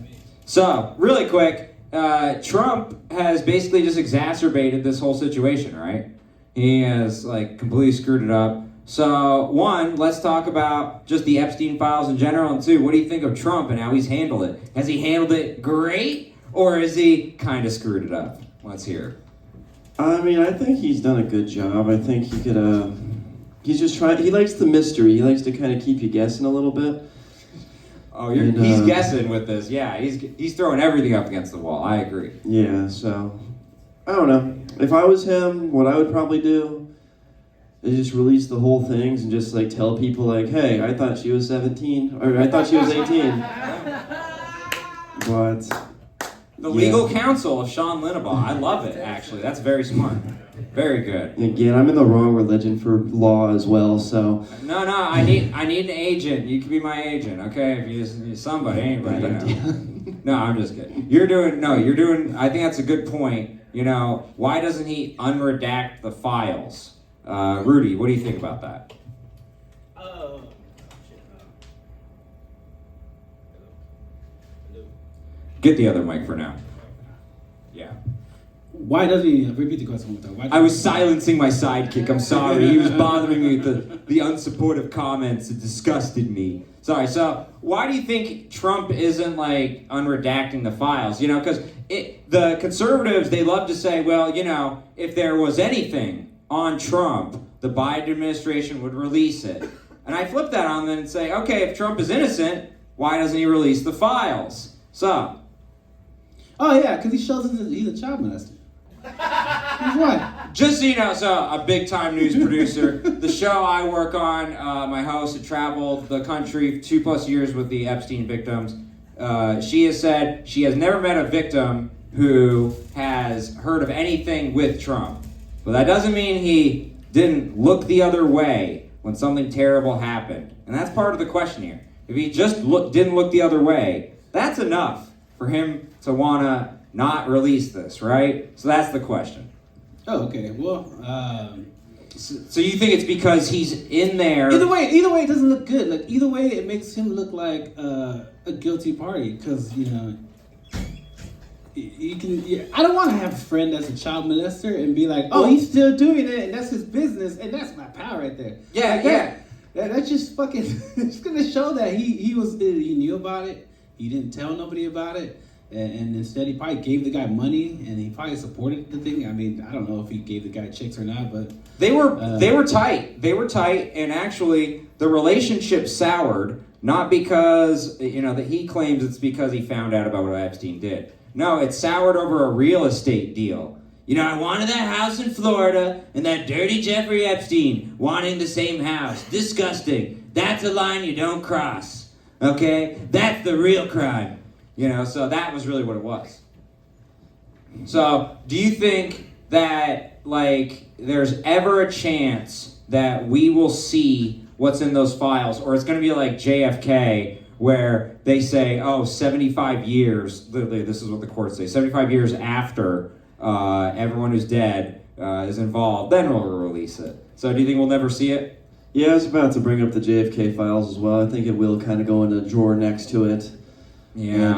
So, really quick, Trump has basically just exacerbated this whole situation, right? He has completely screwed it up. So one, let's talk about just the Epstein files in general, and two, what do you think of Trump and how he's handled it? Has he handled it great, or has he kind of screwed it up? Let's hear. I mean, I think he's done a good job. I think he could, he's just trying, he likes the mystery. He likes to kind of keep you guessing a little bit. Oh, he's guessing with this. Yeah, he's throwing everything up against the wall. I agree. Yeah, so, I don't know. If I was him, what I would probably do is just release the whole things and just tell people hey, I thought she was 17, or I thought she was 18. But the legal counsel of Sean Linebaugh. I love it, actually. That's very smart. Very good. Again, I'm in the wrong religion for law as well, so. No, I need an agent. You can be my agent, okay? If you're somebody, anybody, No, I'm just kidding. You're doing, I think that's a good point. Why doesn't he unredact the files? Rudy, what do you think about that? Get the other mic for now. Yeah. Why doesn't he repeat the question one more time? I was silencing my sidekick. I'm sorry. He was bothering me with the unsupportive comments. It disgusted me. Sorry. So why do you think Trump isn't unredacting the files? Because the conservatives, they love to say, well, if there was anything on Trump, the Biden administration would release it. And I flip that on them and say, okay, if Trump is innocent, why doesn't he release the files? So, Oh yeah, because he shows us that he's a child molester. He's what? Just so you know, so a big-time news producer. The show I work on, my host had traveled the country 2+ years with the Epstein victims. She has said she has never met a victim who has heard of anything with Trump. But that doesn't mean he didn't look the other way when something terrible happened. And that's part of the question here. If he just didn't look the other way, that's enough for him to want to not release this, right? So that's the question. Oh, okay. Well, So you think it's because he's in there? either way, it doesn't look good. Like either way, it makes him look like a guilty party. Because you can. Yeah, I don't want to have a friend that's a child molester and be like, oh, he's still doing it, and that's his business, and that's my pal right there. Yeah, like yeah. That's just fucking. It's gonna show that he knew about it. He didn't tell nobody about it. And instead, he probably gave the guy money, and he probably supported the thing. I mean, I don't know if he gave the guy chicks or not, but they were tight. They were tight, and actually, the relationship soured. Not because that he claims it's because he found out about what Epstein did. No, it soured over a real estate deal. I wanted that house in Florida, and that dirty Jeffrey Epstein wanting the same house. Disgusting. That's a line you don't cross. Okay, that's the real crime. So that was really what it was. So, do you think that, there's ever a chance that we will see what's in those files, or it's going to be like JFK, where they say, 75 years, literally, this is what the courts say, 75 years after everyone who's dead is involved, then we'll release it. So, do you think we'll never see it? Yeah, I was about to bring up the JFK files as well. I think it will kind of go in a drawer next to it. Yeah.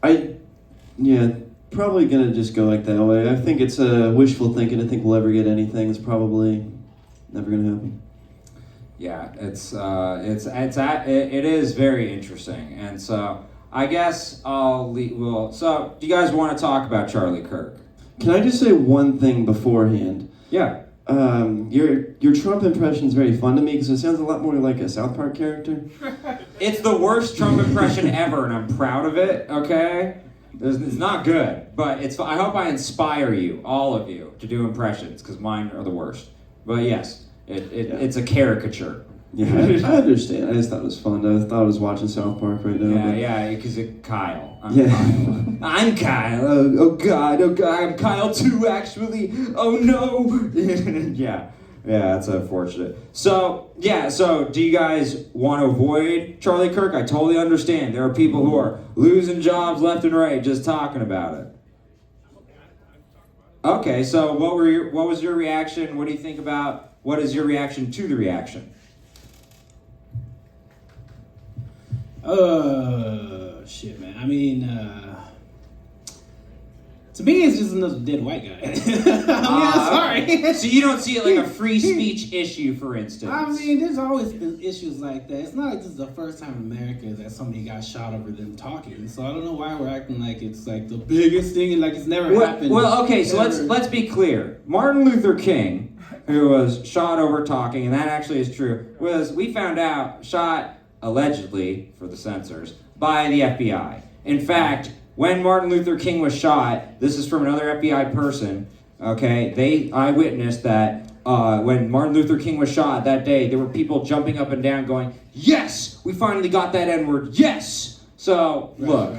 And, probably gonna just go like that way. I think it's wishful thinking to think we'll ever get anything. It's probably never gonna happen. Yeah, it is very interesting, and so I guess So, do you guys want to talk about Charlie Kirk? Can I just say one thing beforehand? Yeah. Your Trump impression is very fun to me because it sounds a lot more like a South Park character. It's the worst Trump impression ever, and I'm proud of it, okay? It's not good, but I hope I inspire you, all of you, to do impressions, because mine are the worst. But yes, it's a caricature. Yeah, I understand. I just thought it was fun. I thought I was watching South Park right now. Yeah, because Kyle. Kyle. I'm Kyle. Oh God, I'm Kyle too, actually. Oh no. Yeah, that's unfortunate. So do you guys want to avoid Charlie Kirk? I totally understand. There are people who are losing jobs left and right just talking about it. Okay, so what was your reaction? What do you think about? What is your reaction to the reaction? Shit, man. I mean, to me, it's just another dead white guy. I'm sorry. So you don't see it like a free speech issue, for instance? I mean, there's always been issues like that. It's not like this is the first time in America that somebody got shot over them talking. So I don't know why we're acting like it's like the biggest thing and like it's never happened. Well, okay, so let's be clear. Martin Luther King, who was shot over talking, and that actually is true, we found out, shot allegedly, for the censors, by the FBI. In fact, when Martin Luther King was shot, this is from another FBI person, okay, I witnessed that when Martin Luther King was shot that day, there were people jumping up and down going, yes, we finally got that N-word, yes! So, look,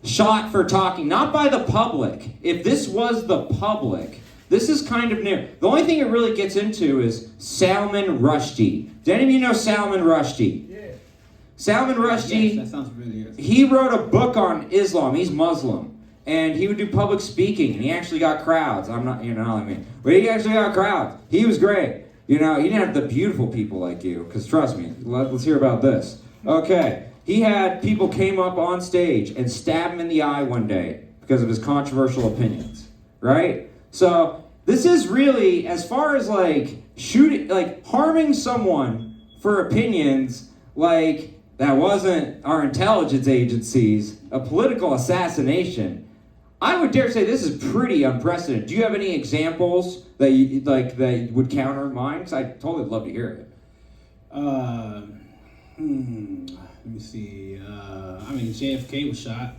shot for talking, not by the public. If this was the public, this is kind of new. The only thing it really gets into is Salman Rushdie. Do any of you know Salman Rushdie? Salman Rushdie, yes, that sounds really good. He wrote a book on Islam. He's Muslim. And he would do public speaking, and he actually got crowds. I'm not, but he actually got crowds. He was great. He didn't have the beautiful people like you, because trust me, let's hear about this. Okay, he had people came up on stage and stabbed him in the eye one day because of his controversial opinions, right? So this is really, as far as harming someone for opinions, that wasn't our intelligence agencies, a political assassination. I would dare say this is pretty unprecedented. Do you have any examples that you that would counter mine? Because I totally would love to hear it. Let me see. JFK was shot.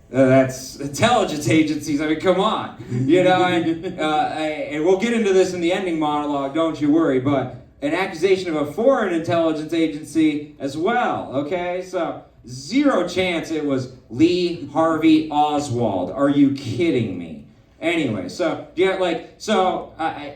That's intelligence agencies. I mean, come on, you know. And we'll get into this in the ending monologue. Don't you worry. But an accusation of a foreign intelligence agency as well. Okay, so zero chance it was Lee Harvey Oswald. Are you kidding me? Anyway, so yeah,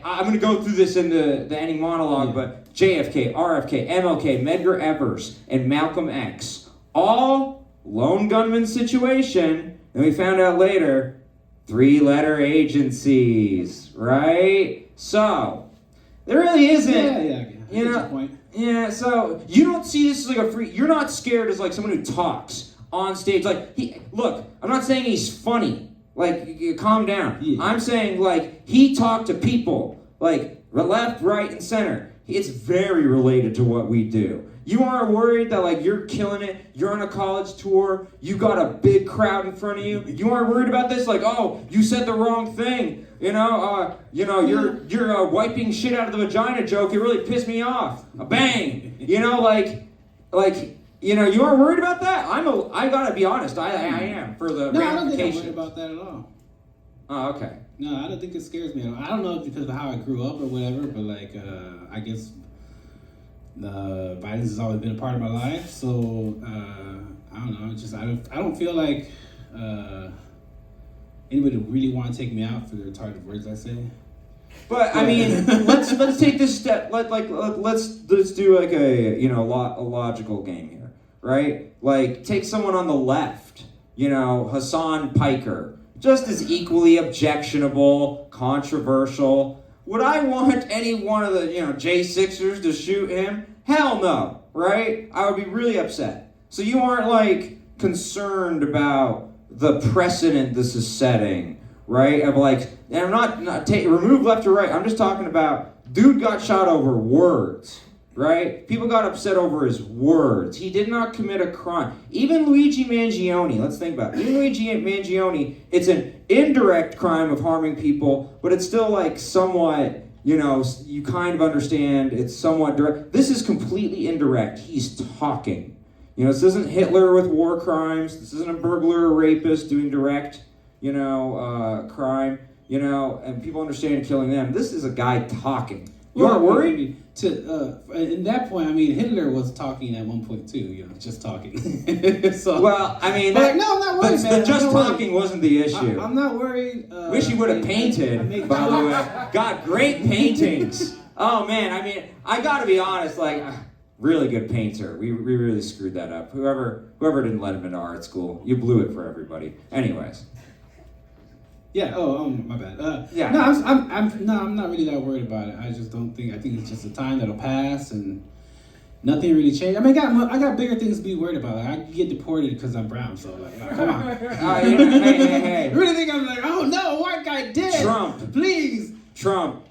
I'm gonna go through this in the ending monologue. But JFK, RFK, MLK, Medgar Evers, and Malcolm X, all lone gunman situation. And we found out later, 3-letter agencies, right? So there really isn't. Yeah. You know, point. yeah. So you don't see this as like a free. You're not scared as like someone who talks on stage. Like look, I'm not saying he's funny. Like, calm down. Yeah. I'm saying like he talked to people like left, right, and center. It's very related to what we do. You aren't worried that like you're killing it, you're on a college tour, you got a big crowd in front of you. You aren't worried about this, like, oh, you said the wrong thing. You're wiping shit out of the vagina joke. It really pissed me off. A bang. You aren't worried about that? I gotta be honest, I am for the No, I don't think I'm ramifications. worried about that at all. Oh, okay. No, I don't think it scares me at all. I don't know if because of how I grew up or whatever, but like, I guess violence has always been a part of my life. So I don't know. It's just I don't feel like anybody would really want to take me out for the retarded words I say. But I mean, let's take this step. Let's do like a logical game here, right? Like take someone on the left, Hassan Piker, just as equally objectionable, controversial. Would I want any one of the J6ers to shoot him? Hell no, right? I would be really upset. So you aren't like concerned about the precedent this is setting, right? Of like, and I'm not remove left or right. I'm just talking about dude got shot over words, right? People got upset over his words. He did not commit a crime. Even Luigi Mangione, let's think about it. Even Luigi Mangione, it's an indirect crime of harming people, but it's still like somewhat, you kind of understand it's somewhat direct. This is completely indirect. He's talking. This isn't Hitler with war crimes. This isn't a burglar or rapist doing direct, crime, and people understand killing them. This is a guy talking. You aren't worried? In that point, I mean, Hitler was talking at one point too, just talking. So, well, I mean, no, I'm not worried, man. The just talking wasn't the issue. I'm not worried. Wish he would have painted, by the way. God, great paintings. Oh man, I mean, I gotta be honest, like, really good painter. We really screwed that up. Whoever didn't let him into art school, you blew it for everybody. Anyways. Yeah. Oh, my bad. Yeah. No, I'm not really that worried about it. I just don't think. I think it's just a time that'll pass, and nothing really changed. I mean, I got bigger things to be worried about. Like, I get deported because I'm brown. So like, come on. Hey. You really think I'm like, oh no, white guy dead? Trump,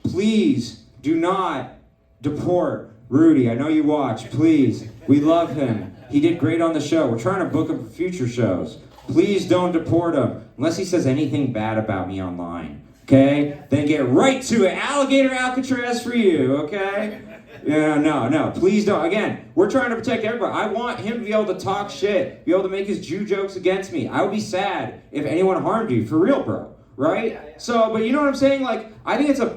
please do not deport Rudy. I know you watch. Please, we love him. He did great on the show. We're trying to book him for future shows. Please don't deport him unless he says anything bad about me online. Okay? Then get right to it. Alligator Alcatraz for you. Okay? Yeah, no. Please don't. Again, we're trying to protect everybody. I want him to be able to talk shit, be able to make his Jew jokes against me. I would be sad if anyone harmed you. For real, bro. Right? Yeah. So, but you know what I'm saying? Like, I think it's I'm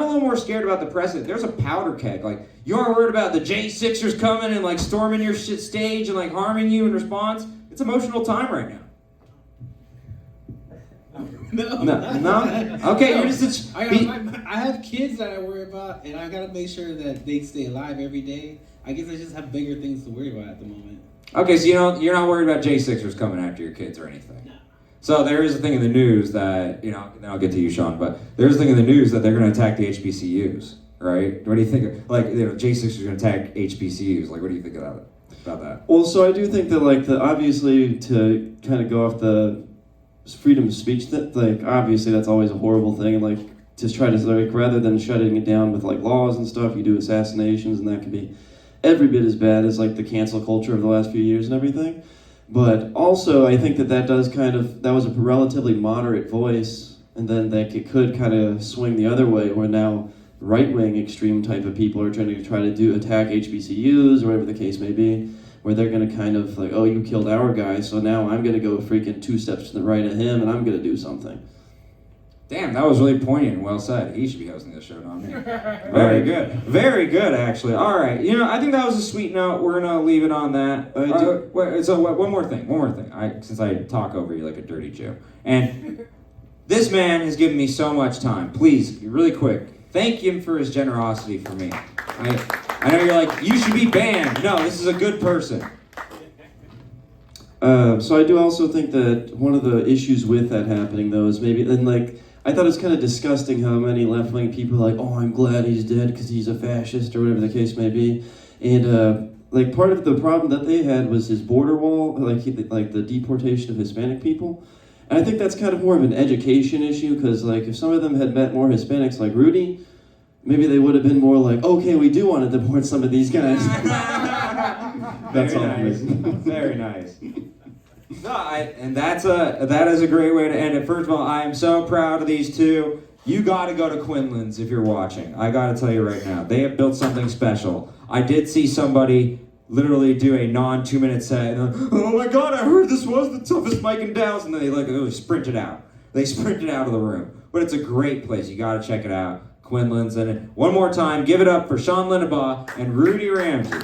a little more scared about the precedent. There's a powder keg. Like, you aren't worried about the J6ers coming and like storming your shit stage and like harming you in response. It's emotional time right now. No. Okay, you're just. I have kids that I worry about, and I gotta make sure that they stay alive every day. I guess I just have bigger things to worry about at the moment. Okay, so you're not worried about J6ers coming after your kids or anything. No. So there is a thing in the news that, then I'll get to you, Sean, but there's a thing in the news that they're going to attack the HBCUs, right? What do you think? Like, J6 are going to attack HBCUs. Like, what do you think about that? Well, so I do think that, like, obviously, to kind of go off the freedom of speech, obviously that's always a horrible thing, and, like, to try to, like, rather than shutting it down with, like, laws and stuff, you do assassinations, and that can be every bit as bad as, like, the cancel culture of the last few years and everything. But also, I think that was a relatively moderate voice, and then it could kind of swing the other way, where now right-wing extreme type of people are trying to attack HBCUs or whatever the case may be, where they're going to kind of like, oh, you killed our guy, so now I'm going to go freaking 2 steps to the right of him and I'm going to do something. Damn, that was really poignant and well said. He should be hosting this show, not me. Very good. Very good, actually. All right. You know, I think that was a sweet note. We're going to leave it on that. One more thing. Since I talk over you like a dirty Jew. And this man has given me so much time. Please, really quick, thank him for his generosity for me. I know you're like, you should be banned. No, this is a good person. So I do also think that one of the issues with that happening, though, is maybe, and like, I thought it was kind of disgusting how many left-wing people are like, oh, I'm glad he's dead because he's a fascist or whatever the case may be. And like part of the problem that they had was his border wall, like the deportation of Hispanic people. And I think that's kind of more of an education issue because like if some of them had met more Hispanics like Rudy, maybe they would have been more like, okay, we do want to deport some of these guys. That's all. Nice. Very nice. No, that is a great way to end it. First of all, I am so proud of these two. You got to go to Quinlan's if you're watching. I got to tell you right now, they have built something special. I did see somebody literally do a non-2-minute set. And, oh my God, I heard this was the toughest mic in Dallas, and then they sprinted out. They sprinted out of the room. But it's a great place. You got to check it out. Quinlan's. And one more time, give it up for Sean Linebaugh and Rudy Ramzy,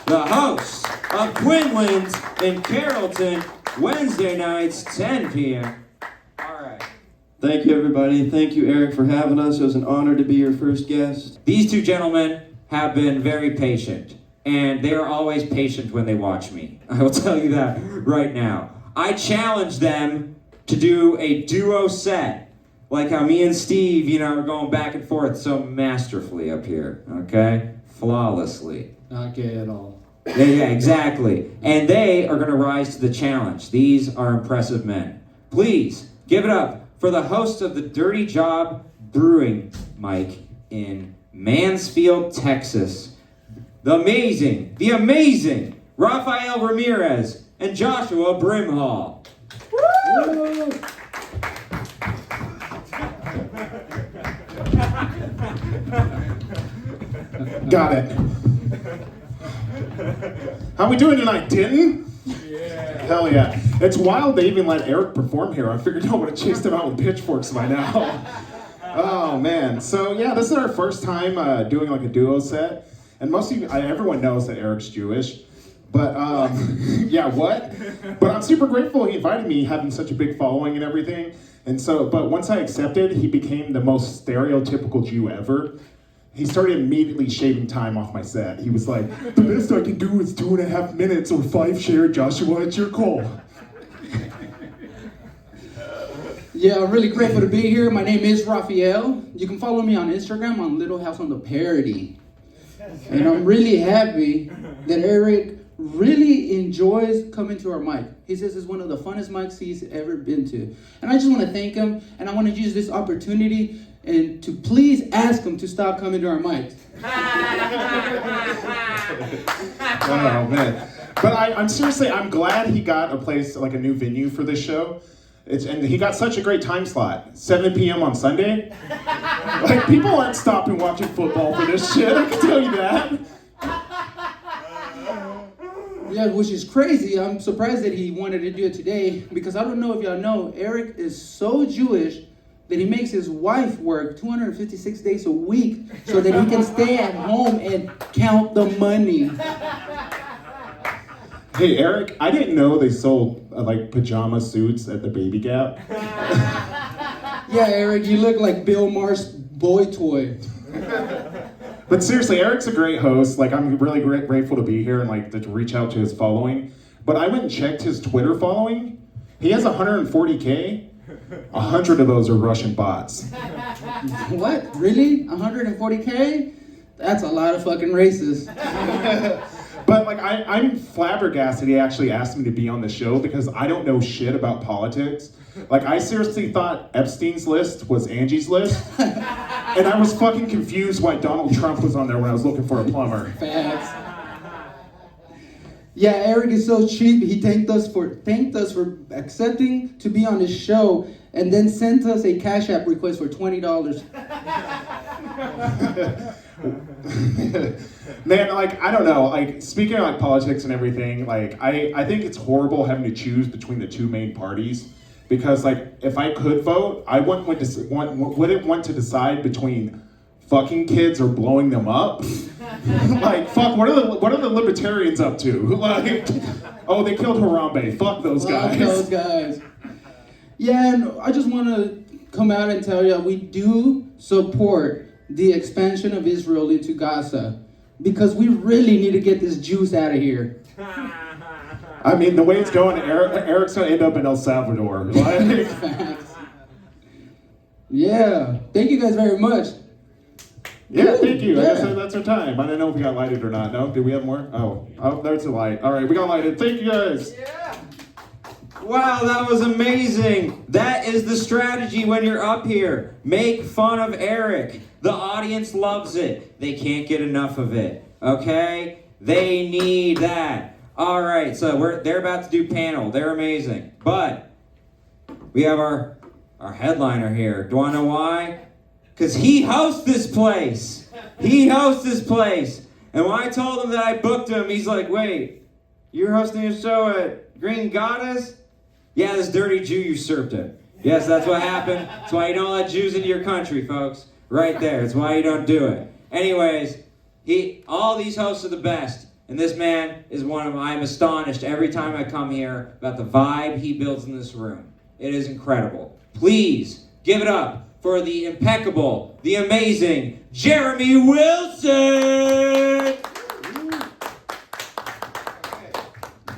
the hosts of Quinlan's in Carrollton, Wednesday nights, 10 p.m. All right. Thank you, everybody. Thank you, Eric, for having us. It was an honor to be your first guest. These two gentlemen have been very patient, and they are always patient when they watch me. I will tell you that right now. I challenge them to do a duo set, like how me and Steve, are going back and forth so masterfully up here, okay? Flawlessly. Not gay at all. Yeah, exactly. And they are going to rise to the challenge. These are impressive men. Please give it up for the host of the Dirty Job Brewing mic in Mansfield, Texas. The amazing Rafael Ramirez and Joshua Brimhall. Woo! Got it. How we doing tonight, Denton? Yeah. Hell yeah. It's wild they even let Eric perform here. I figured I would have chased him out with pitchforks by now. Oh, man. So, yeah, this is our first time doing like a duo set. And most of you, everyone knows that Eric's Jewish. But, yeah, what? But I'm super grateful he invited me, having such a big following and everything. And so, but once I accepted, he became the most stereotypical Jew ever. He started immediately shaving time off my set. He was like, the best I can do is 2.5 minutes or 5 share, Joshua, it's your call. Yeah, I'm really grateful to be here. My name is Rafael. You can follow me on Instagram on Little House on the Parody. And I'm really happy that Eric really enjoys coming to our mic. He says it's one of the funnest mics he's ever been to. And I just want to thank him, and I want to use this opportunity and to please ask him to stop coming to our mics. Oh, man. But I'm seriously, I'm glad he got a place, like a new venue for this show. And he got such a great time slot, 7 p.m. on Sunday. Like, people aren't stopping watching football for this shit, I can tell you that. Yeah, which is crazy. I'm surprised that he wanted to do it today, because I don't know if y'all know, Eric is so Jewish that he makes his wife work 256 days a week so that he can stay at home and count the money. Hey, Eric, I didn't know they sold like pajama suits at the Baby Gap. Yeah, Eric, you look like Bill Maher's boy toy. But seriously, Eric's a great host. Like, I'm really grateful to be here and like to reach out to his following. But I went and checked his Twitter following. He has 140K. 100 of those are Russian bots. What? Really? 140K? That's a lot of fucking racists. But like, I'm flabbergasted he actually asked me to be on the show because I don't know shit about politics. Like, I seriously thought Epstein's list was Angie's list. And I was fucking confused why Donald Trump was on there when I was looking for a plumber. Facts. Yeah, Eric is so cheap. He thanked us for accepting to be on his show, and then sent us a Cash App request for $20. Man, like, I don't know, like, speaking of like politics and everything, like, I think it's horrible having to choose between the two main parties, because like, if I could vote, I wouldn't want to decide between fucking kids or blowing them up. Like, fuck, what are the libertarians up to? Like, oh, they killed Harambe, fuck those guys. Fuck those guys. Yeah, and I just want to come out and tell you, we do support the expansion of Israel into Gaza, because we really need to get this juice out of here. I mean, the way it's going, Eric's gonna end up in El Salvador. Like, Facts. Yeah, thank you guys very much. yeah, thank you. I Yeah. guess that's our time. I don't know if we got lighted or not. No? Did we have more? Oh, there's a light. All right, we got lighted. Thank you guys. Wow, that was amazing. That is the strategy when you're up here. Make fun of Eric. The audience loves it. They can't get enough of it. Okay? They need that. All right, so they're about to do panel. They're amazing. But we have our headliner here. Do you want to know why? Because he hosts this place. He hosts this place. And when I told him that I booked him, he's like, wait, you're hosting a show at Green Goddess? Yeah, this dirty Jew usurped it. Yes, that's what happened. That's why you don't let Jews into your country, folks. Right there. That's why you don't do it. Anyways, all these hosts are the best. And this man is one of them. I'm astonished every time I come here about the vibe he builds in this room. It is incredible. Please give it up for the impeccable, the amazing Jeremy Wilson!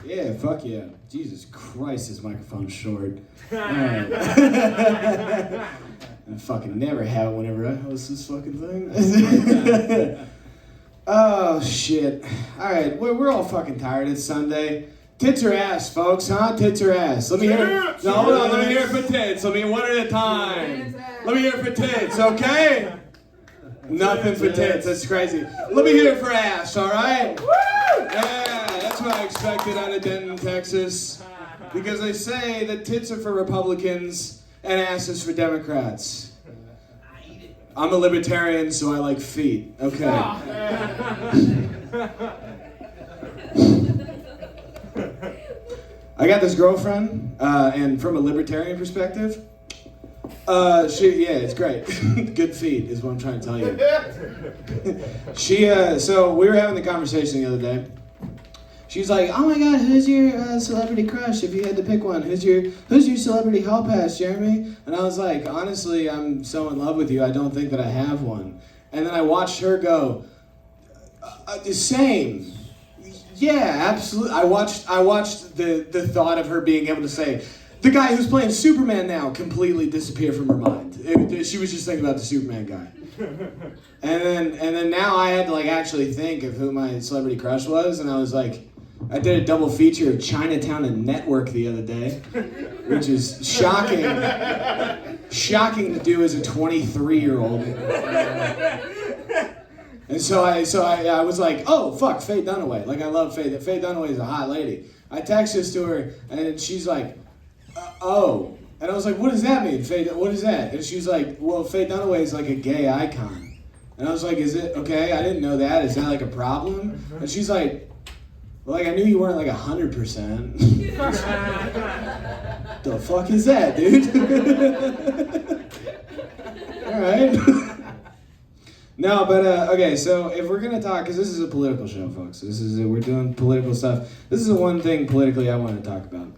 Yeah, fuck yeah. Jesus Christ, this microphone's short. Alright. I fucking never have it whenever I host this fucking thing. Oh, shit. Alright, we're all fucking tired. It's Sunday. Tits or ass, folks, huh? Tits or ass. Let me hear it. No, hold on. Let me hear it for tits. Let me one at a time. Let me hear it for tits, okay? Nothing for tits. That's crazy. Let me hear it for ass, alright? Yeah, that's what I expected out of Denton, Texas. Because they say that tits are for Republicans and ass is for Democrats. I'm a libertarian, so I like feet. Okay. I got this girlfriend, and from a libertarian perspective, it's great. Good feet is what I'm trying to tell you. So we were having the conversation the other day. She's like, oh my God, who's your celebrity crush? If you had to pick one, who's your celebrity hall pass, Jeremy? And I was like, honestly, I'm so in love with you, I don't think that I have one. And then I watched her go, the same. Yeah, absolutely. I watched the thought of her being able to say, the guy who's playing Superman now, completely disappear from her mind. She was just thinking about the Superman guy. And then now I had to like actually think of who my celebrity crush was, and I was like, I did a double feature of Chinatown and Network the other day, which is shocking to do as a 23-year-old. And so I was like, oh fuck, Faye Dunaway. Like I love Faye. Faye Dunaway is a hot lady. I text this to her, and she's like, oh. And I was like, what does that mean, Faye? What is that? And she's like, well, Faye Dunaway is like a gay icon. And I was like, is it? Okay, I didn't know that. Is that like a problem? And she's like, well, like I knew you weren't like 100%. The fuck is that, dude? All right. No, but okay. So if we're gonna talk, because this is a political show, folks. We're doing political stuff. This is the one thing politically I want to talk about.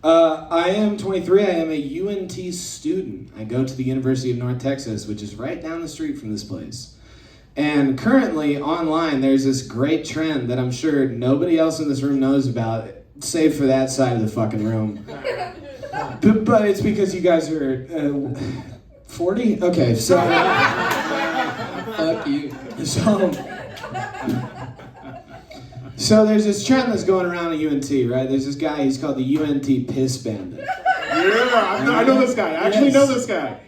I am 23. I am a UNT student. I go to the University of North Texas, which is right down the street from this place. And currently, online, there's this great trend that I'm sure nobody else in this room knows about, save for that side of the fucking room. But it's because you guys are 40? Okay, so... fuck you. So there's this trend that's going around at UNT, right? There's this guy, he's called the UNT Piss Bandit. Yeah, I know this guy. I actually know this guy.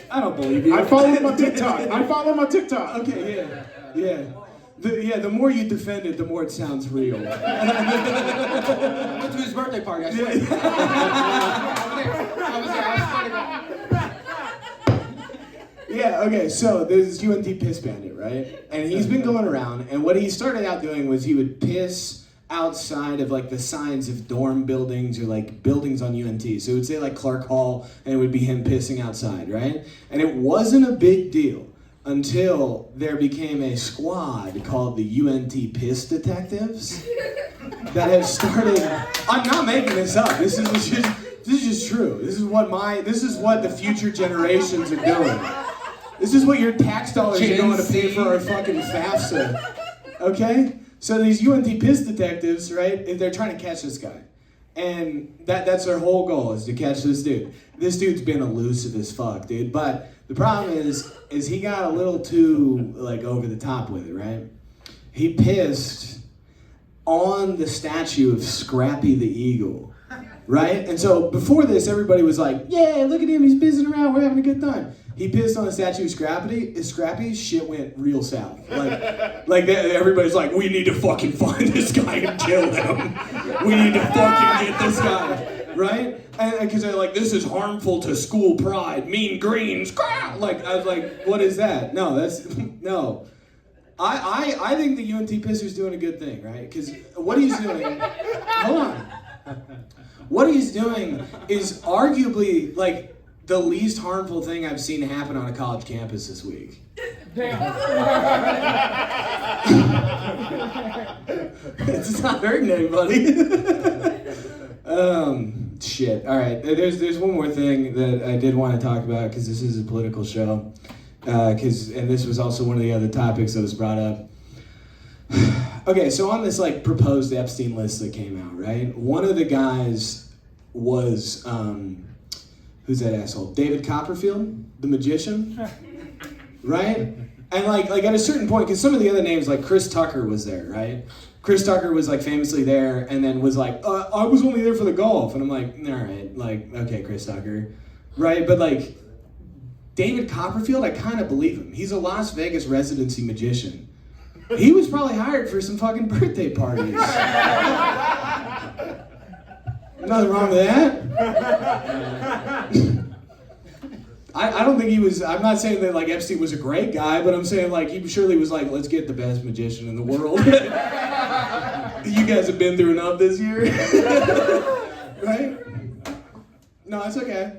I don't believe you. I follow him on TikTok. Okay, yeah. The more you defend it, the more it sounds real. I went to his birthday party, I swear. Yeah, okay, so there's UNT Piss Bandit, right? And he's been going around, and what he started out doing was he would piss outside of like the signs of dorm buildings or like buildings on UNT. So it would say like Clark Hall, and it would be him pissing outside, right? And it wasn't a big deal until there became a squad called the UNT Piss Detectives that have started. I'm not making this up. This is just true. This is what the future generations are doing. This is what your tax dollars are going to pay for our fucking FAFSA. Okay? So these UNT Piss Detectives, right, they're trying to catch this guy. And that's their whole goal, is to catch this dude. This dude's been elusive as fuck, dude. But the problem is he got a little too, like, over the top with it, right? He pissed on the statue of Scrappy the Eagle, right? And so before this, everybody was like, yeah, look at him, he's pissing around, we're having a good time. He pissed on the statue of Scrappy, shit went real south. Everybody's like, we need to fucking find this guy and kill him. We need to fucking get this guy, right? And because they're like, this is harmful to school pride, mean greens, like, I was like, what is that? No, no. I think the UNT pisser's doing a good thing, right? Because what he's doing, hold on. What he's doing is arguably, like, the least harmful thing I've seen happen on a college campus this week. It's not hurting anybody. Shit. All right. There's one more thing that I did want to talk about, because this is a political show. And this was also one of the other topics that was brought up. Okay, so on this like proposed Epstein list that came out, right? One of the guys was who's that asshole? David Copperfield, the magician, right? And like at a certain point, because some of the other names, like Chris Tucker was there, right? Chris Tucker was like famously there, and then was like, I was only there for the golf, and I'm like, all right, like, okay, Chris Tucker, right? But like David Copperfield, I kind of believe him. He's a Las Vegas residency magician. He was probably hired for some fucking birthday parties. Nothing wrong with that. I don't think he was, I'm not saying that like Epstein was a great guy, but I'm saying like he surely was like, let's get the best magician in the world. You guys have been through enough this year. Right? No, it's okay.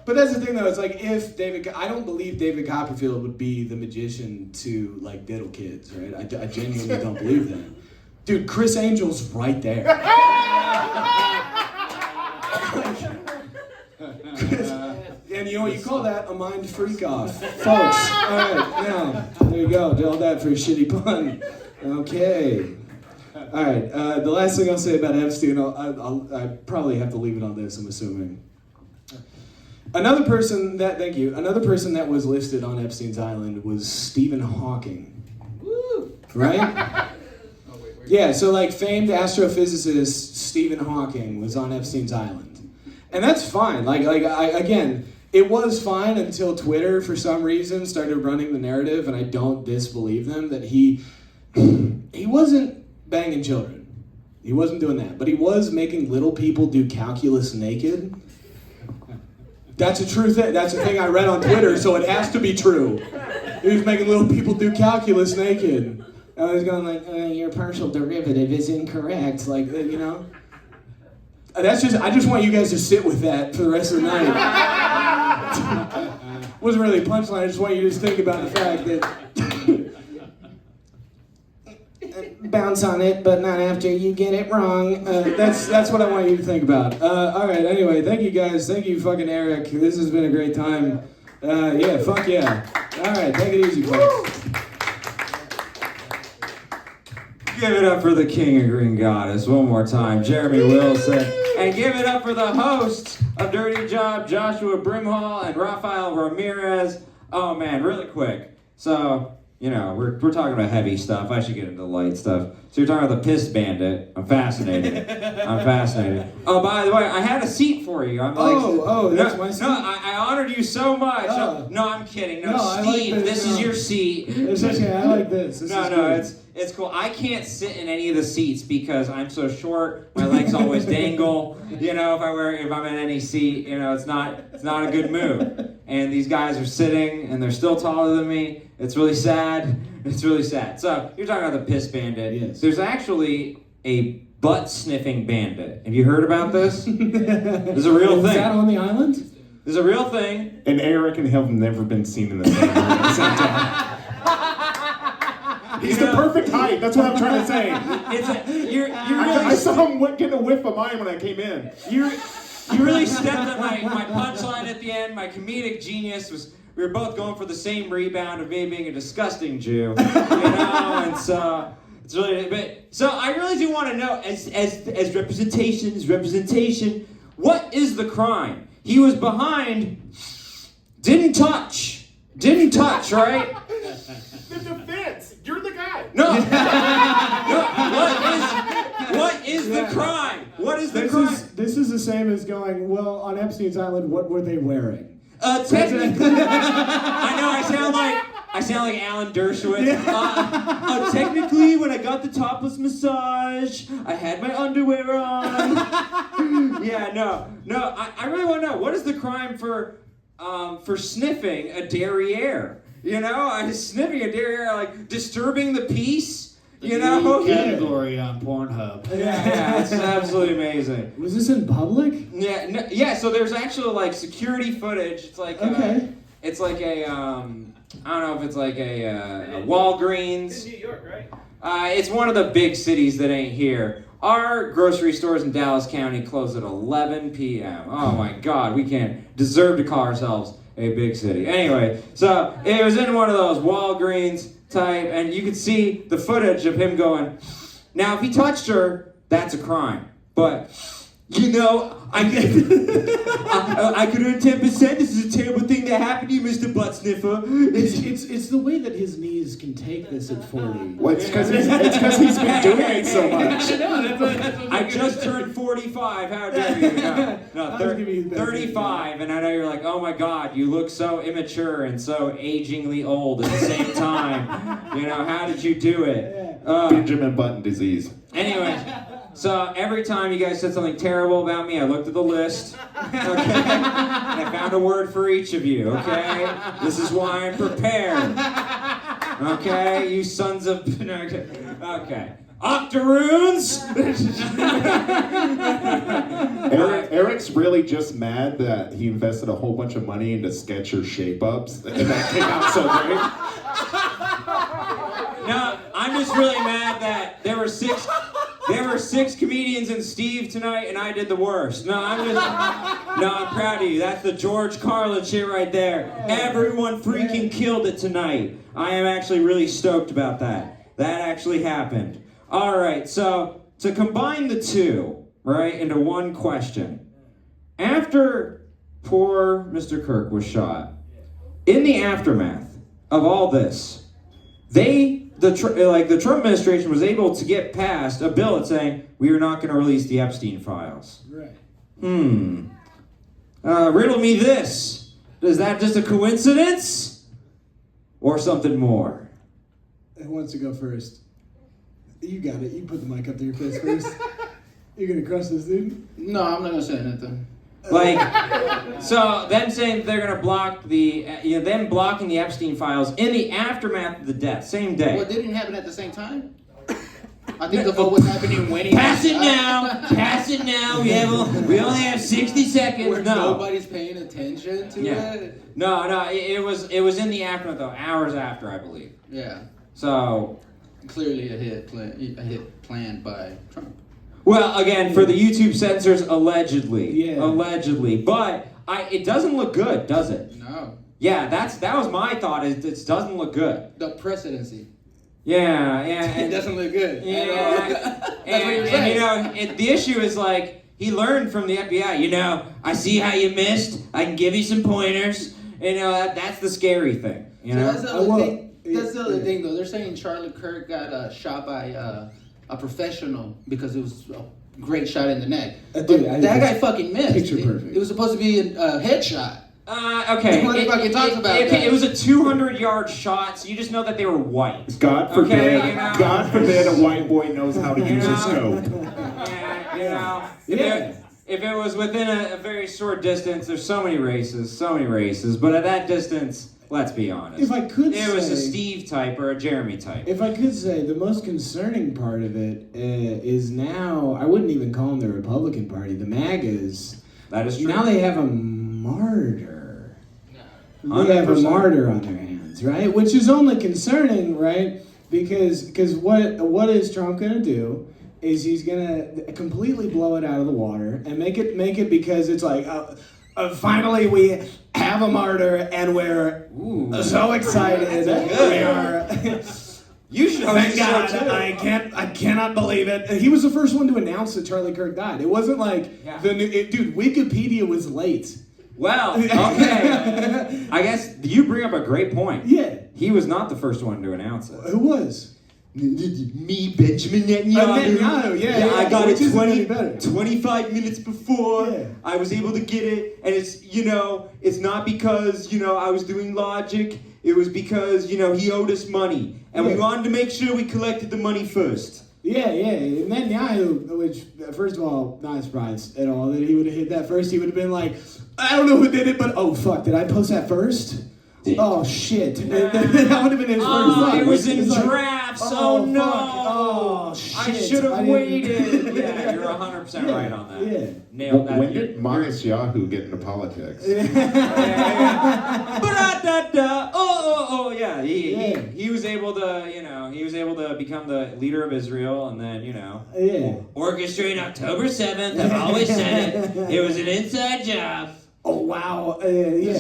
But that's the thing though, it's like I don't believe David Copperfield would be the magician to like diddle kids, right? I genuinely don't believe that. Dude, Chris Angel's right there. And you know what you call that? A mind freak off. Folks, alright, now, there you go. Did all that for a shitty pun. Okay. Alright, the last thing I'll say about Epstein, I probably have to leave it on this, I'm assuming. Another person that was listed on Epstein's Island was Stephen Hawking. Woo! Right? Yeah, so like famed astrophysicist Stephen Hawking was on Epstein's Island. And that's fine. Again, it was fine until Twitter, for some reason, started running the narrative, and I don't disbelieve them, that he wasn't banging children. He wasn't doing that. But he was making little people do calculus naked. That's a true thing. That's a thing I read on Twitter, so it has to be true. He was making little people do calculus naked. I was going like, your partial derivative is incorrect. Like, you know? I just want you guys to sit with that for the rest of the night. Wasn't really a punchline, I just want you to just think about the fact that bounce on it, but not after you get it wrong. That's what I want you to think about. Alright, anyway, thank you guys. Thank you fucking Eric. This has been a great time. Yeah, fuck yeah. Alright, take it easy, folks. Give it up for the King of Green Goddess one more time, Jeremy Wilson. And give it up for the hosts of Dirty Job, Joshua Brimhall and Rafael Ramirez. Oh man, really quick. So, you know, we're talking about heavy stuff. I should get into light stuff. So you're talking about the Piss Bandit. I'm fascinated. Oh, by the way, I had a seat for you. I'm like, that's my seat. No, I honored you so much. No, I'm kidding. No, Steve, like this is your seat. It's okay, I like this. It's cool. I can't sit in any of the seats because I'm so short. My legs always dangle. You know, if I'm in any seat, you know, it's not a good move. And these guys are sitting, and they're still taller than me. It's really sad. It's really sad. So you're talking about the piss bandit. Yes. There's actually a butt sniffing bandit. Have you heard about this? There's a real Is thing. that on the island? There's a real thing. And Eric and him have never been seen in the same room at the same time. He's the perfect height. That's what I'm trying to say. I saw him getting a whiff of mine when I came in. You really stepped on my punchline at the end. My comedic genius was we were both going for the same rebound of me being a disgusting Jew, you know, and so it's really. But so I really do want to know, as representation, what is the crime? He was behind, didn't touch, right? The defense. You're the guy. No. What is the crime? What is the crime? This is the same as going, well, on Epstein's Island, what were they wearing? Technically, I know I sound like Alan Dershowitz. Technically, when I got the topless massage, I had my underwear on. Yeah, no. I really want to know, what is the crime for sniffing a derriere? You know, sniffing a derriere, like disturbing the peace. You know, category on Pornhub. Yeah, it's absolutely amazing. Was this in public? Yeah, yeah. So there's actually like security footage. It's like it's like a I don't know if it's like a Walgreens. It's in New York, right? It's one of the big cities that ain't here. Our grocery stores in Dallas County close at 11 p.m. Oh my God, we can't deserve to call ourselves a big city. Anyway, so it was in one of those Walgreens type, and you could see the footage of him going, now if he touched her, that's a crime. But, you know, I could earn 10%. This is a terrible thing that happened to you, Mr. Butt Sniffer. It's the way that his knees can take this at 40. Well, it's because he's been doing it so much. I just turned 45. How dare you? No, 35, and I know you're like, oh my God, you look so immature and so agingly old at the same time. You know, how did you do it? Benjamin Button disease. Anyway, so every time you guys said something terrible about me, I looked at the list, okay? And I found a word for each of you, okay? This is why I'm prepared. Okay, you sons of... Okay. Octoroons! Eric's really just mad that he invested a whole bunch of money into Skechers shape-ups, and that came out so great. No, I'm just really mad that there were six comedians in Steve tonight, and I did the worst. No, I'm proud of you. That's the George Carlin shit right there. Everyone freaking killed it tonight. I am actually really stoked about that. That actually happened. All right, so to combine the two, right, into one question. After poor Mr. Kirk was shot, in the aftermath of all this, the Trump administration was able to get passed a bill that's saying we are not going to release the Epstein files. Right. Riddle me this. Is that just a coincidence? Or something more? Who wants to go first? You got it. You put the mic up to your face first. You're going to crush this dude? No, I'm not going to say anything. Like, so them saying they're going to block them blocking the Epstein files in the aftermath of the death, same day. Well, didn't it happen at the same time? I think the vote was happening when he... Pass it now! Pass it now! We only have 60 seconds. Where no. nobody's paying attention to it? No, it was in the aftermath though, hours after, I believe. Yeah. So... Clearly a hit planned by Trump. Well, again, for the YouTube censors, allegedly. Yeah. Allegedly. But it doesn't look good, does it? No. Yeah, that was my thought, is it doesn't look good. The presidency. Yeah. It doesn't look good. Yeah. And you know, the issue is like, he learned from the FBI, you know, I see how you missed, I can give you some pointers. You know, that's the scary thing. You know? That's the other thing. That's the other thing, though. They're saying Charlie Kirk got shot by a professional because it was a great shot in the neck. But that guy fucking missed. Picture perfect. It was supposed to be a headshot. Okay. What if I could talk about that? It was a 200-yard shot, so you just know that they were white. God forbid, Okay, you know? God forbid a white boy knows how to use a scope. Yeah, you know. Yeah. If it was within a very short distance, there's so many races. But at that distance, let's be honest. If I could it was a say- Steve type or a Jeremy type. If I could say, the most concerning part of it is now, I wouldn't even call them the Republican Party, the MAGAs. That is true. Now they have a martyr. They have a 100%. martyr on their hands, right? Which is only concerning, right? Because what is Trump gonna do? Is he's gonna completely blow it out of the water and make it because it's like finally we have a martyr and we're so excited. We are. You should Thank host God! the show, too. I cannot believe it. He was the first one to announce that Charlie Kirk died. It wasn't like dude. Wikipedia was late. Well, okay. I guess you bring up a great point. Yeah. He was not the first one to announce it. Who was? Me, Benjamin Netanyahu. Netanyahu, yeah, I got which it isn't any better. 25 minutes before. Yeah. I was able to get it, and it's not because, I was doing logic. It was because, he owed us money, and we Yeah. wanted to make sure we collected the money first. Yeah. Netanyahu, which, first of all, not surprised at all that he would have hit that first. He would have been like, I don't know who did it, but oh, fuck, did I post that first? Oh, shit. That would have been his first thought. It was in It's like, drafts. oh, Oh, no. fuck. Oh, shit. I should I have didn't- waited. Yeah, you're 100% right on that. Yeah. Nailed that. When did Modest Yahoo get into politics? Ba-da-da-da. Oh, yeah. Yeah. He was able to, become the leader of Israel, and then, Yeah. orchestrate October 7th. I've always said it. It was an inside job. Oh, wow. Yeah.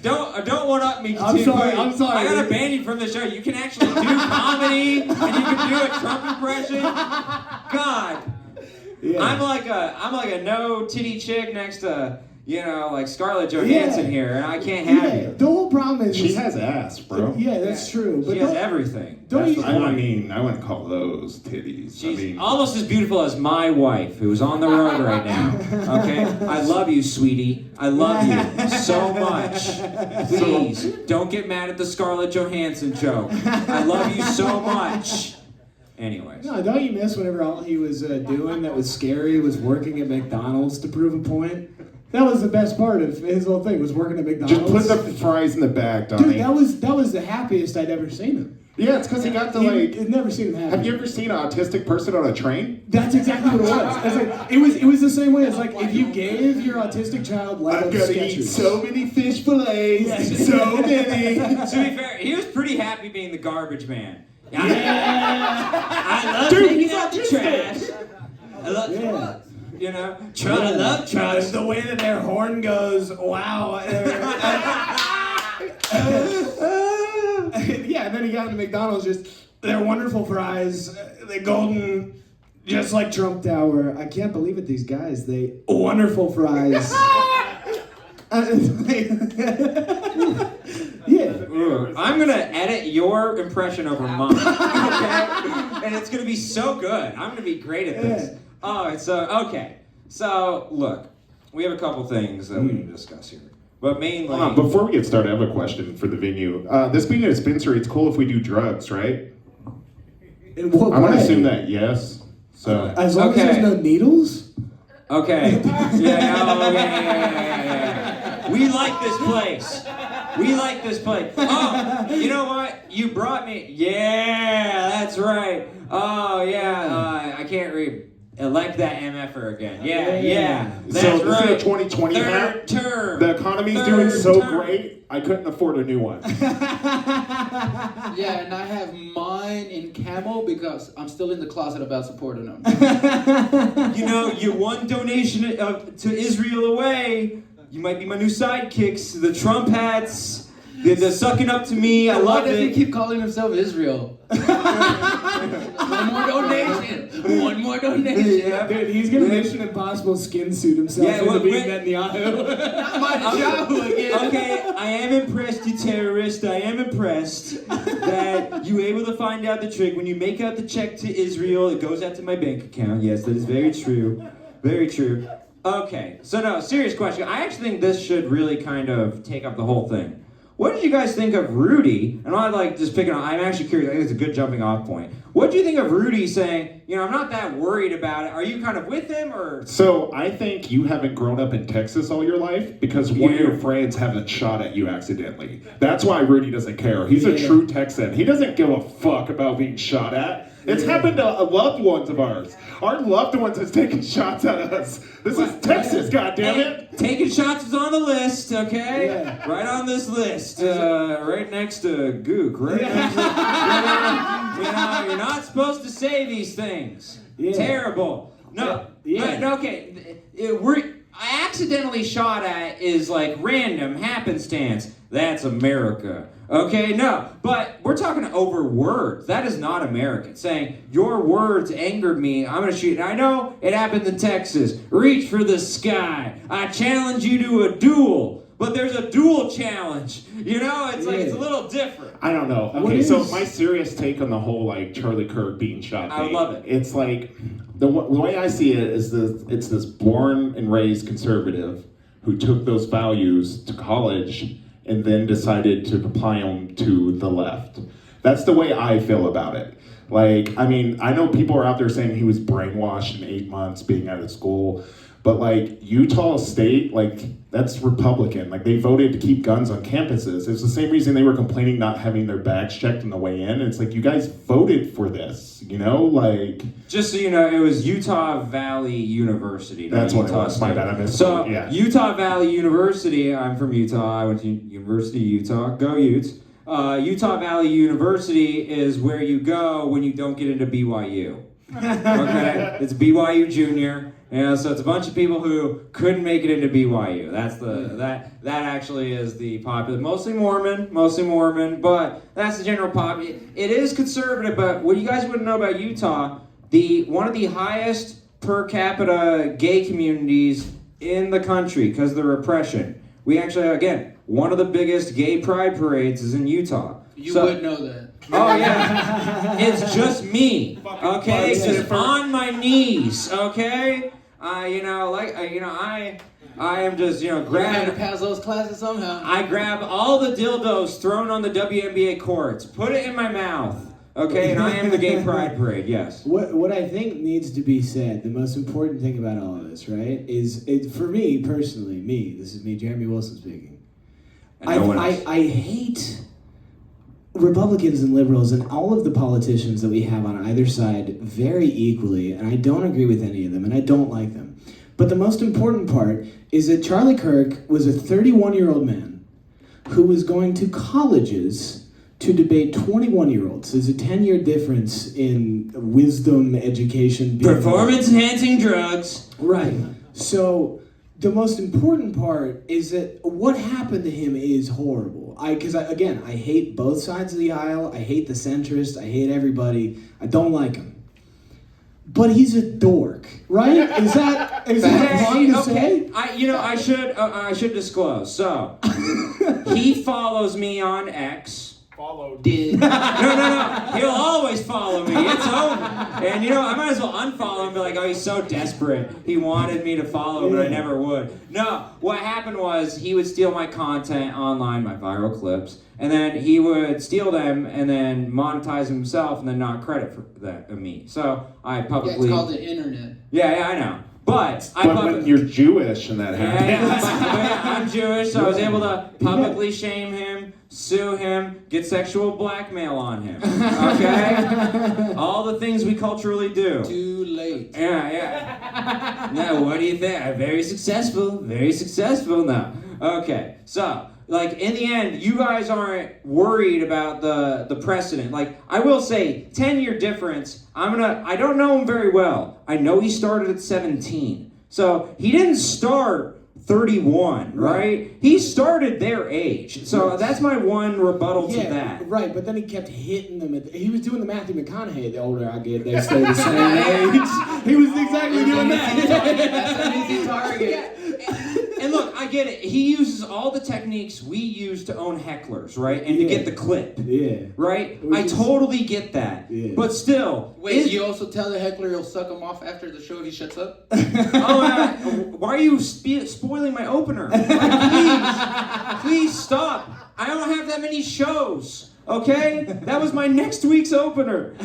Don't one-up me. I'm too sorry, quick. I'm sorry. I gotta ban you from the show. You can actually do comedy, and you can do a Trump impression. God. Yeah. I'm like a no titty chick next to like Scarlett Johansson here, and I can't have you. The whole problem is She has ass, bro. Yeah, that's true. But She has don't- everything. don't That's you- the I point. mean, I wouldn't call those titties. She's almost as beautiful as my wife, who's on the road right now. Okay? I love you, sweetie. I love you so much. Please, don't get mad at the Scarlett Johansson joke. I love you so much. Anyways. No, don't you miss whenever all he was doing that was scary was working at McDonald's to prove a point? That was the best part of his whole thing, was working at McDonald's. Just put the fries in the bag, Donnie. Dude, that was the happiest I'd ever seen him. Yeah, it's because he got to I'd never seen him happy. Have you ever seen an autistic person on a train? That's exactly what it was. It's like, it was the same way. It's like if you gave your autistic child Lego I'm gonna sketches. eat so many fish fillets, Yeah. so many. To be fair, he was pretty happy being the garbage man. Yeah. I love Dude, taking he's out the autistic. trash. I love Yeah. I love trust. The way that their horn goes, wow. Yeah, and then he got into McDonald's, just their wonderful fries, the golden, just like Trump Tower. I can't believe it, these guys, they wonderful fries. Yeah. I'm gonna edit your impression over mine, okay? And it's gonna be so good. I'm gonna be great at this. Yeah. Oh, okay. So look, we have a couple things that we need to discuss here, but mainly. Hold on, before we get started, I have a question for the venue. This being a dispensary, it's cool if we do drugs, right? In what I'm gonna way? assume that yes. So As long as there's no needles? Okay. Yeah. We like this place. We like this place. Oh, you know what? You brought me. Yeah, that's right. Oh, yeah. I can't read. Elect that MFer again. Yeah. That's so this right. is a 2020 Third map. term. The economy's Third doing so term. great, I couldn't afford a new one. Yeah, and I have mine in camel because I'm still in the closet about supporting them. You're one donation to Israel away. You might be my new sidekicks. The Trump hats. They're sucking up to me. I Why love does he it. keep calling himself Israel? One more donation. One more donation. Yeah. Dude, he's gonna Mission Impossible skin suit himself Yeah, into being wait. Netanyahu. Not my Yahoo again. Okay, I am impressed, you terrorist. I am impressed that you were able to find out the trick. When you make out the check to Israel, it goes out to my bank account. Yes, that is very true. Very true. Okay, so no, serious question. I actually think this should really kind of take up the whole thing. What did you guys think of Rudy? And I like just picking on, I'm actually curious, I think it's a good jumping off point. What did you think of Rudy saying, I'm not that worried about it? Are you kind of with him or? So I think you haven't grown up in Texas all your life because one of your friends haven't shot at you accidentally. That's why Rudy doesn't care. He's a true Texan. He doesn't give a fuck about being shot at. It's happened to loved ones of ours. Our loved ones has taken shots at us. This is Texas, goddammit. Taking shots is on the list, okay? Yeah. Right on this list. Right next to Gook. Right next to, you're not supposed to say these things. Yeah. Terrible. No, okay. I accidentally shot at is like random happenstance. That's America. Okay, no, but we're talking over words. That is not American. Saying, your words angered me, I'm gonna shoot. I know it happened in Texas. Reach for the sky. I challenge you to a duel. But there's a duel challenge. It's like, it's a little different. I don't know. Okay, so my serious take on the whole, like, Charlie Kirk being shot thing. I love it. It's like, the way I see it is it's this born and raised conservative who took those values to college and then decided to apply them to the left. That's the way I feel about it. Like, I mean, I know people are out there saying he was brainwashed in 8 months being out of school, but like Utah State, like that's Republican. Like they voted to keep guns on campuses. It's the same reason they were complaining not having their bags checked on the way in. And it's like, you guys voted for this, like. Just so you know, it was Utah Valley University. That's what it was. My bad, I missed So, yeah. Utah Valley University, I'm from Utah. I went to University of Utah. Go Utes. Utah Valley University is where you go when you don't get into BYU. Okay? It's BYU Junior. So it's a bunch of people who couldn't make it into BYU. That's that actually is the popular, mostly Mormon, but that's the general pop. It is conservative, but what you guys wouldn't know about Utah, one of the highest per capita gay communities in the country because of the repression. We actually, again, one of the biggest gay pride parades is in Utah. You would know that. Oh yeah, it's just me. Okay, just on my knees. Okay. I am just, You had to grabbing. pass those classes somehow. I grab all the dildos thrown on the WNBA courts, put it in my mouth, okay, and I am the gay pride parade, yes. What I think needs to be said, the most important thing about all of this, right, is for me personally, this is me, Jeremy Wilson speaking. I hate Republicans and liberals and all of the politicians that we have on either side very equally, and I don't agree with any of them, and I don't like them. But the most important part is that Charlie Kirk was a 31-year-old man who was going to colleges to debate 21-year-olds. There's a 10-year difference in wisdom, education, Performance-enhancing drugs. Right. So the most important part is that what happened to him is horrible. Because I hate both sides of the aisle. I hate the centrist. I hate everybody. I don't like him. But he's a dork, right? Is that wrong to say? I should disclose. So he follows me on X. Did. No. He'll always follow me. It's over. And I might as well unfollow him and be like, oh, he's so desperate. He wanted me to follow him, but I never would. No, what happened was he would steal my content online, my viral clips, and then he would steal them and then monetize himself and then not credit for that me. So I publicly. Yeah, it's called the internet. Yeah, I know. But when you're Jewish and that happens. Yeah, I'm Jewish, so I was able to publicly shame him, sue him, get sexual blackmail on him. Okay? All the things we culturally do. Too late. Yeah. Now, what do you think? Very successful. No. Okay, so, in the end, you guys aren't worried about the precedent. I will say, 10-year difference, I don't know him very well. I know he started at 17. So, he didn't start 31, right? He started their age. So, that's my one rebuttal to that. Right, but then he kept hitting them. He was doing the Matthew McConaughey, the older I get, they stay the same age. He was exactly doing that. That's an easy target. And look, I get it. He uses all the techniques we use to own hecklers, right? And to get the clip. Yeah. Right? I totally get that. Yeah. But still. Wait, you also tell the heckler you'll suck him off after the show if he shuts up? Why are you spoiling my opener? Like, please stop. I don't have that many shows, okay? That was my next week's opener.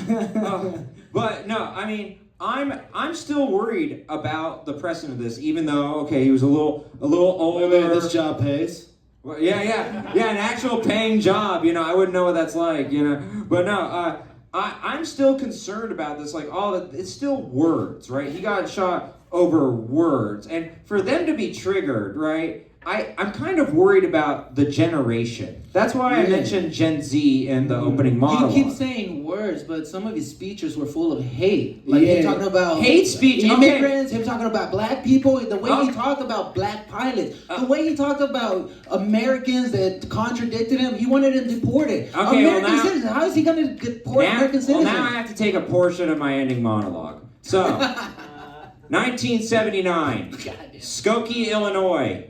But no, I mean, I'm still worried about the precedent of this, even though, okay, he was a little older. Wait, this job pays? Well, yeah, an actual paying job. You know, I wouldn't know what that's like. You know, but no, I'm still concerned about this. Like, it's still words, right? He got shot over words, and for them to be triggered, right? I'm kind of worried about the generation. That's why I mentioned Gen Z in the opening monologue. You keep saying words, but some of his speeches were full of hate. Like him talking about hate speech, immigrants, him talking about black people, the way he talked about black pilots, the way he talked about Americans that contradicted him. He wanted them deported. Okay, American citizens. How is he going to deport American citizens? Well, now I have to take a portion of my ending monologue. So, 1979, Skokie, Illinois.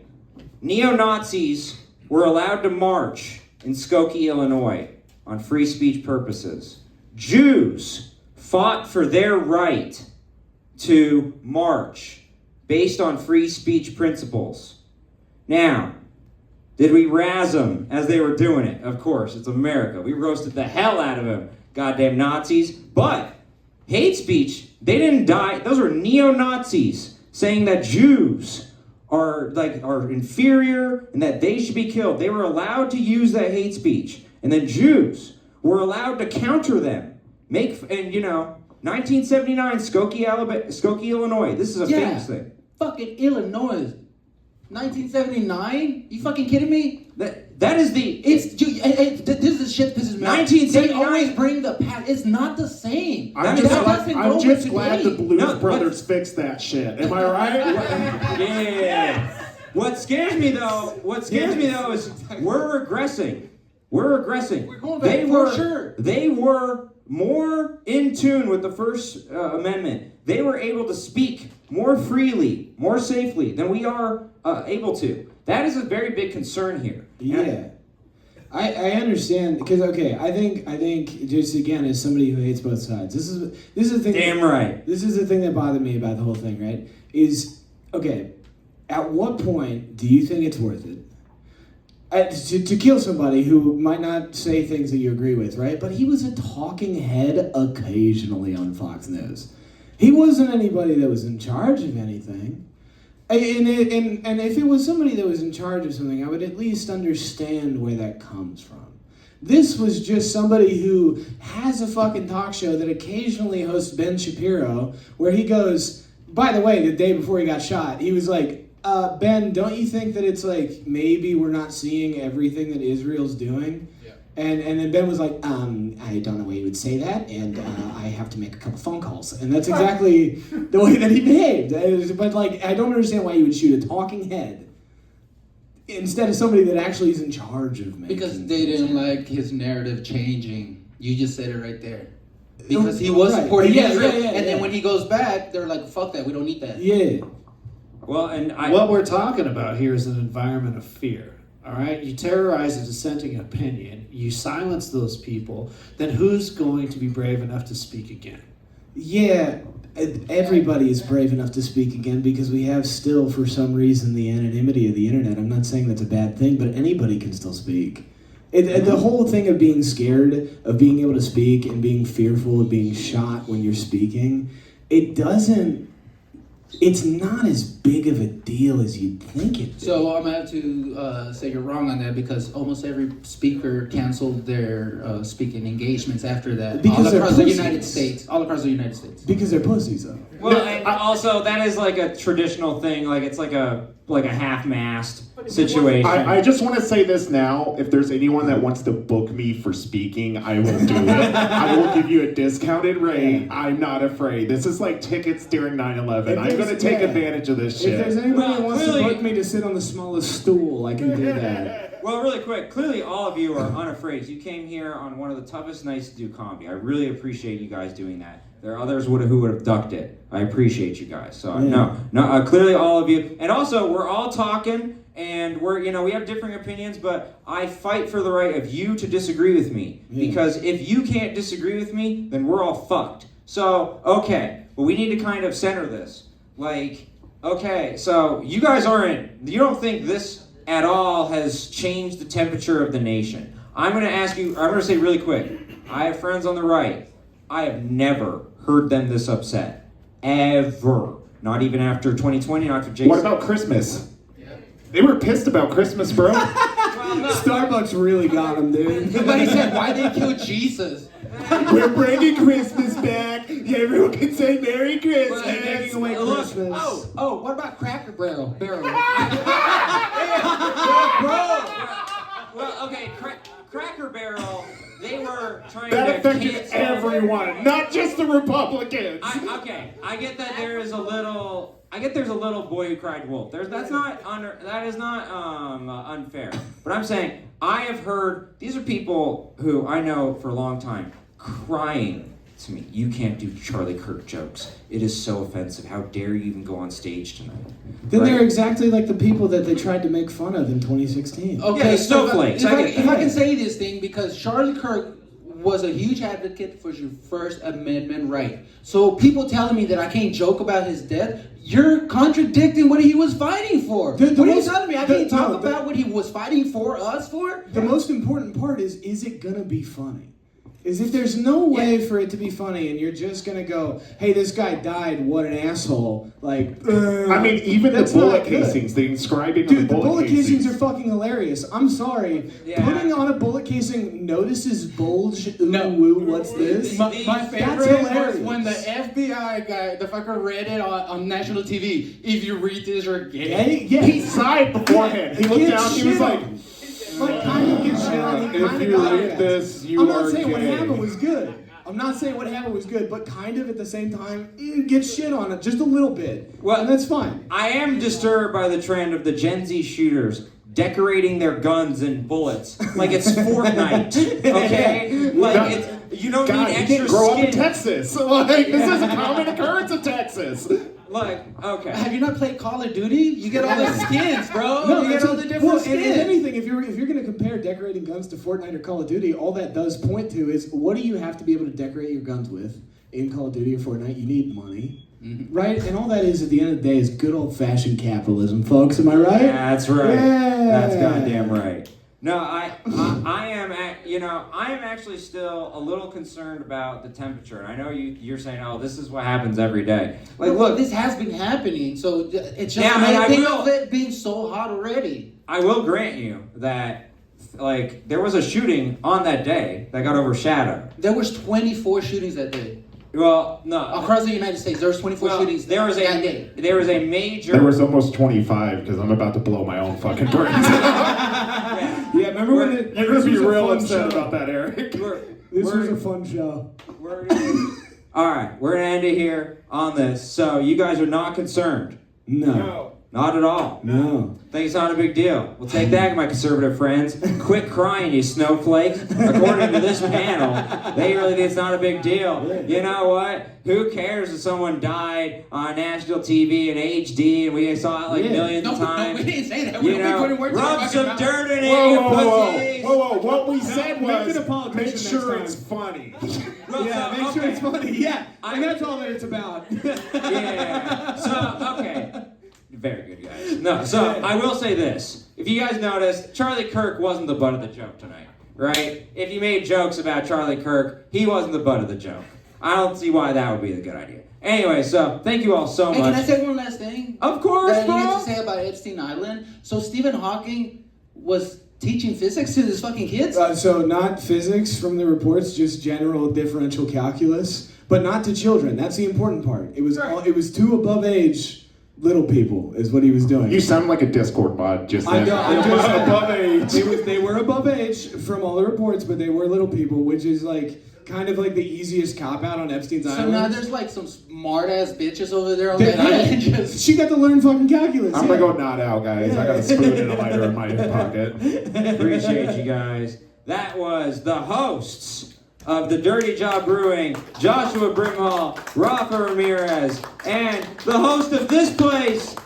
Neo-Nazis were allowed to march in Skokie, Illinois on free speech purposes. Jews fought for their right to march based on free speech principles. Now, did we razz them as they were doing it? Of course, it's America. We roasted the hell out of them, goddamn Nazis. But hate speech, they didn't die. Those were neo-Nazis saying that Jews are inferior and that they should be killed. They were allowed to use that hate speech. And then Jews were allowed to counter them. 1979, Skokie, Illinois. This is a famous thing. Fucking Illinois. 1979? You fucking kidding me? That is the... this is the shit that pisses me off. 1979. They always bring the past. It's not the same. I'm just glad the Blues Brothers fixed that shit. Am I right? Yeah. What scares me though is we're regressing. We're going back for sure. They were more in tune with the First Amendment. They were able to speak more freely, more safely than we are able to. That is a very big concern here. Yeah. I understand because I think just again as somebody who hates both sides, this is the thing. Damn right. This is the thing that bothered me about the whole thing, right? Is okay. At what point do you think it's worth it to kill somebody who might not say things that you agree with, right? But he was a talking head occasionally on Fox News. He wasn't anybody that was in charge of anything. And if it was somebody that was in charge of something, I would at least understand where that comes from. This was just somebody who has a fucking talk show that occasionally hosts Ben Shapiro, where he goes, by the way, the day before he got shot, he was like, Ben, don't you think that it's like maybe we're not seeing everything that Israel's doing? Yeah. And then Ben was like, I don't know why you would say that, and I have to make a couple phone calls. And that's exactly the way that he behaved. But like, I don't understand why you would shoot a talking head instead of somebody that actually is in charge of making. Because they didn't like his narrative changing. You just said it right there. Because he was supporting Israel, and then when he goes back, they're like, fuck that, we don't need that. Yeah. Well, and what we're talking about here is an environment of fear. All right, you terrorize a dissenting opinion, you silence those people, then who's going to be brave enough to speak again? Yeah, everybody is brave enough to speak again because we have still, for some reason, the anonymity of the internet. I'm not saying that's a bad thing, but anybody can still speak. The whole thing of being scared, of being able to speak, and being fearful of being shot when you're speaking, it's not as big of a deal as you'd think it is. So I'm going to have to say you're wrong on that because almost every speaker canceled their speaking engagements after that. Because all across they're the pussies. United States. All across the United States. Because they're pussies, though. Well, and also that is like a traditional thing. Like it's like a half-mast situation. I just want to say this now. If there's anyone that wants to book me for speaking, I will do it. I will give you a discounted rate. I'm not afraid. This is like tickets during 9/11. I'm going to take advantage of this shit. If there's anybody that wants to book me to sit on the smallest stool, I can do that. Well, really quick, clearly all of you are unafraid. You came here on one of the toughest nights to do comedy. I really appreciate you guys doing that. There are others who would have ducked it. I appreciate you guys. So clearly all of you. And also, we're all talking, and we have differing opinions, but I fight for the right of you to disagree with me. Because if you can't disagree with me, then we're all fucked. So, okay, well, we need to kind of center this. Like, okay, so you guys you don't think this at all has changed the temperature of the nation. I'm going to say really quick, I have friends on the right. I have never heard them this upset. Ever. Not even after 2020, not after Jason. What about Christmas? They were pissed about Christmas, bro. Starbucks really got them, dude. Somebody said, why they kill Jesus? We're bringing Christmas back. Everyone can say Merry Christmas. Taking away Christmas. What about Cracker Barrel? Well, okay, Cracker Barrel, they were trying That to affected cancel everyone, not just the Republicans. I get that there's a little boy who cried wolf. That is not unfair. But I'm saying I have heard these are people who I know for a long time crying to me. You can't do Charlie Kirk jokes. It is so offensive. How dare you even go on stage tonight? Then they're exactly like the people that they tried to make fun of in 2016. Okay, Yeah, snowflakes. If I can say this thing, because Charlie Kirk was a huge advocate for your First Amendment right. So people telling me that I can't joke about his death, you're contradicting what he was fighting for. What are you telling me? I can't talk about what he was fighting for us for? The most important part is it gonna be funny? Is if there's no way for it to be funny and you're just gonna go, hey, this guy died, what an asshole. Like, I mean, even the bullet casings, the inscribing of the bullet casings are fucking hilarious. I'm sorry. Yeah. Putting on a bullet casing, notices bulge, woo, what's this? My That's favorite hilarious. was when the FBI guy, the fucker read it on national TV. If you read this, you're gay. Yeah. He sighed beforehand. He looked down, he was like, kind of get shit on. if you read this, you I'm are not saying gay. what happened was good. I'm not saying what happened was good, but kind of at the same time, get shit on it just a little bit. Well, and that's fine. I am disturbed by the trend of the Gen Z shooters decorating their guns and bullets like it's Fortnite. Okay, you don't God, need you extra didn't grow skin. up in Texas. Like, this is a common occurrence in Texas. Like, okay. Have you not played Call of Duty? You get all the skins, bro. No, you get all the different skins. And if anything, if you're going to compare decorating guns to Fortnite or Call of Duty, all that does point to is what do you have to be able to decorate your guns with in Call of Duty or Fortnite? You need money. Mm-hmm. Right? And all that is at the end of the day is good old-fashioned capitalism, folks. Am I right? Yeah, that's right. Yeah. That's goddamn right. No, I am actually still a little concerned about the temperature. And I know you're saying, oh, this is what happens every day. Like, Look, look, this has been happening, so it's just I think will. of it being so hot already. I will grant you that, like, there was a shooting on that day that got overshadowed. There was 24 shootings that day. Well, no. Across the United States, there was 24 shootings that day. There was a major... There was almost 25 because I'm about to blow my own fucking brains. Yeah, remember when it... You're going to be this was a real fun upset show. about that, Eric. This was a fun show. All right, we're going to end it here on this. So you guys are not concerned? No. Not at all? No. Think it's not a big deal. Well, take that, my conservative friends. Quit crying, you snowflake. According to this panel, they really think it's not a big deal. You know what? Who cares if someone died on national TV in HD and we saw it like millions of times? No, we didn't say that. You know, rub some dirt in it, you pussies. Whoa. What we said Make it a was, politician make sure next it's time. funny. Yeah, make sure it's funny. Yeah, and that's all that it's about. Yeah. So, okay. Very good, guys. No, so I will say this. If you guys noticed, Charlie Kirk wasn't the butt of the joke tonight, right? If you made jokes about Charlie Kirk, he wasn't the butt of the joke. I don't see why that would be a good idea. Anyway, so thank you all so Hey, much. can I say one last thing? Of course, that you bro. need to say about Epstein Island. So Stephen Hawking was teaching physics to his fucking kids? So not physics from the reports, just general differential calculus, but not to children. That's the important part. It was to above age little people is what he was doing. You sound like a Discord mod just I then. know, I'm just above age. They were above age from all the reports, but they were little people, which is like kind of like the easiest cop out on Epstein's So island. now there's like some smart ass bitches over there on They- that island. Just She got to learn fucking calculus. I'm gonna go nod out, guys. I got a spoon and a lighter in my pocket. Appreciate you guys. That was the hosts of the Dirty Job Brewing, Joshua Brimhall, Rafa Ramirez, and the host of this place,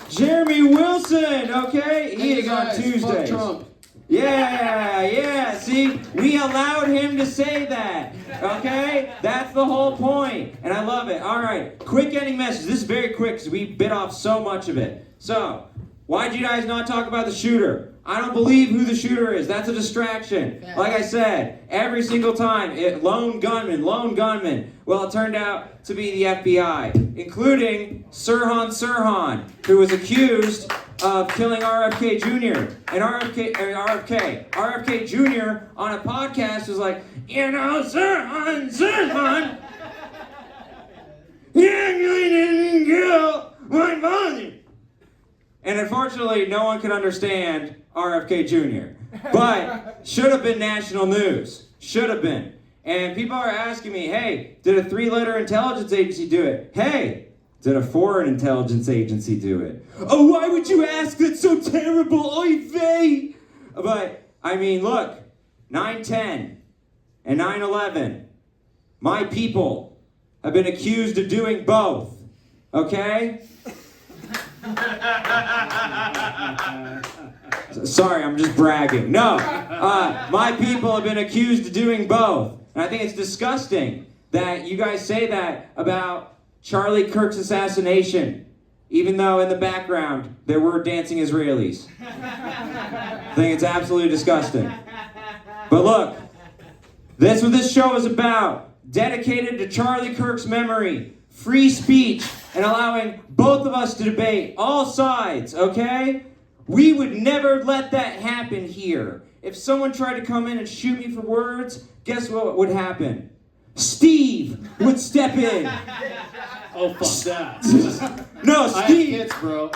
Jeremy Wilson. Okay, he Hey is on guys, Tuesdays. fuck Trump. Yeah. See, we allowed him to say that. Okay, that's the whole point, and I love it. All right, quick ending message. This is very quick because we bit off so much of it. So, why'd you guys not talk about the shooter? I don't believe who the shooter is. That's a distraction. Like I said, every single time, lone gunman. Well, it turned out to be the FBI, including Sirhan, who was accused of killing RFK Jr. And RFK Jr. on a podcast was like, Sirhan, he actually didn't kill my father. And unfortunately, no one could understand RFK Jr. But should have been national news. Should have been. And people are asking me, hey, did a 3-letter intelligence agency do it? Hey, did a foreign intelligence agency do it? Oh, why would you ask? That's so terrible. Oy vey. But, I mean, look, 9/10 and 9/11, my people have been accused of doing both. Okay? Sorry, I'm just bragging. No, my people have been accused of doing both. And I think it's disgusting that you guys say that about Charlie Kirk's assassination, even though in the background there were dancing Israelis. I think it's absolutely disgusting. But look, that's what this show is about. Dedicated to Charlie Kirk's memory, free speech, and allowing both of us to debate all sides, okay? We would never let that happen here. If someone tried to come in and shoot me for words, guess what would happen? Steve would step in. Oh, fuck that. No, I have Steve. kids, bro.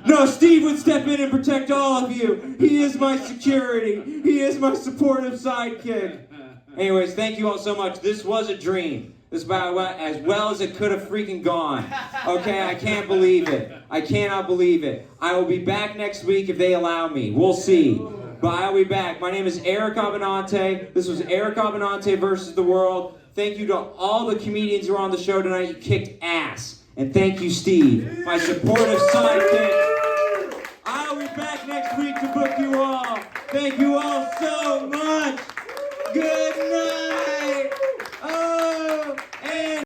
No, Steve would step in and protect all of you. He is my security. He is my supportive sidekick. Anyways, thank you all so much. This was a dream. This is about as well as it could have freaking gone. Okay, I can't believe it. I cannot believe it. I will be back next week if they allow me. We'll see. But I'll be back. My name is Eric Abbenante. This was Eric Abbenante versus the world. Thank you to all the comedians who were on the show tonight. You kicked ass. And thank you, Steve, my supportive sidekick.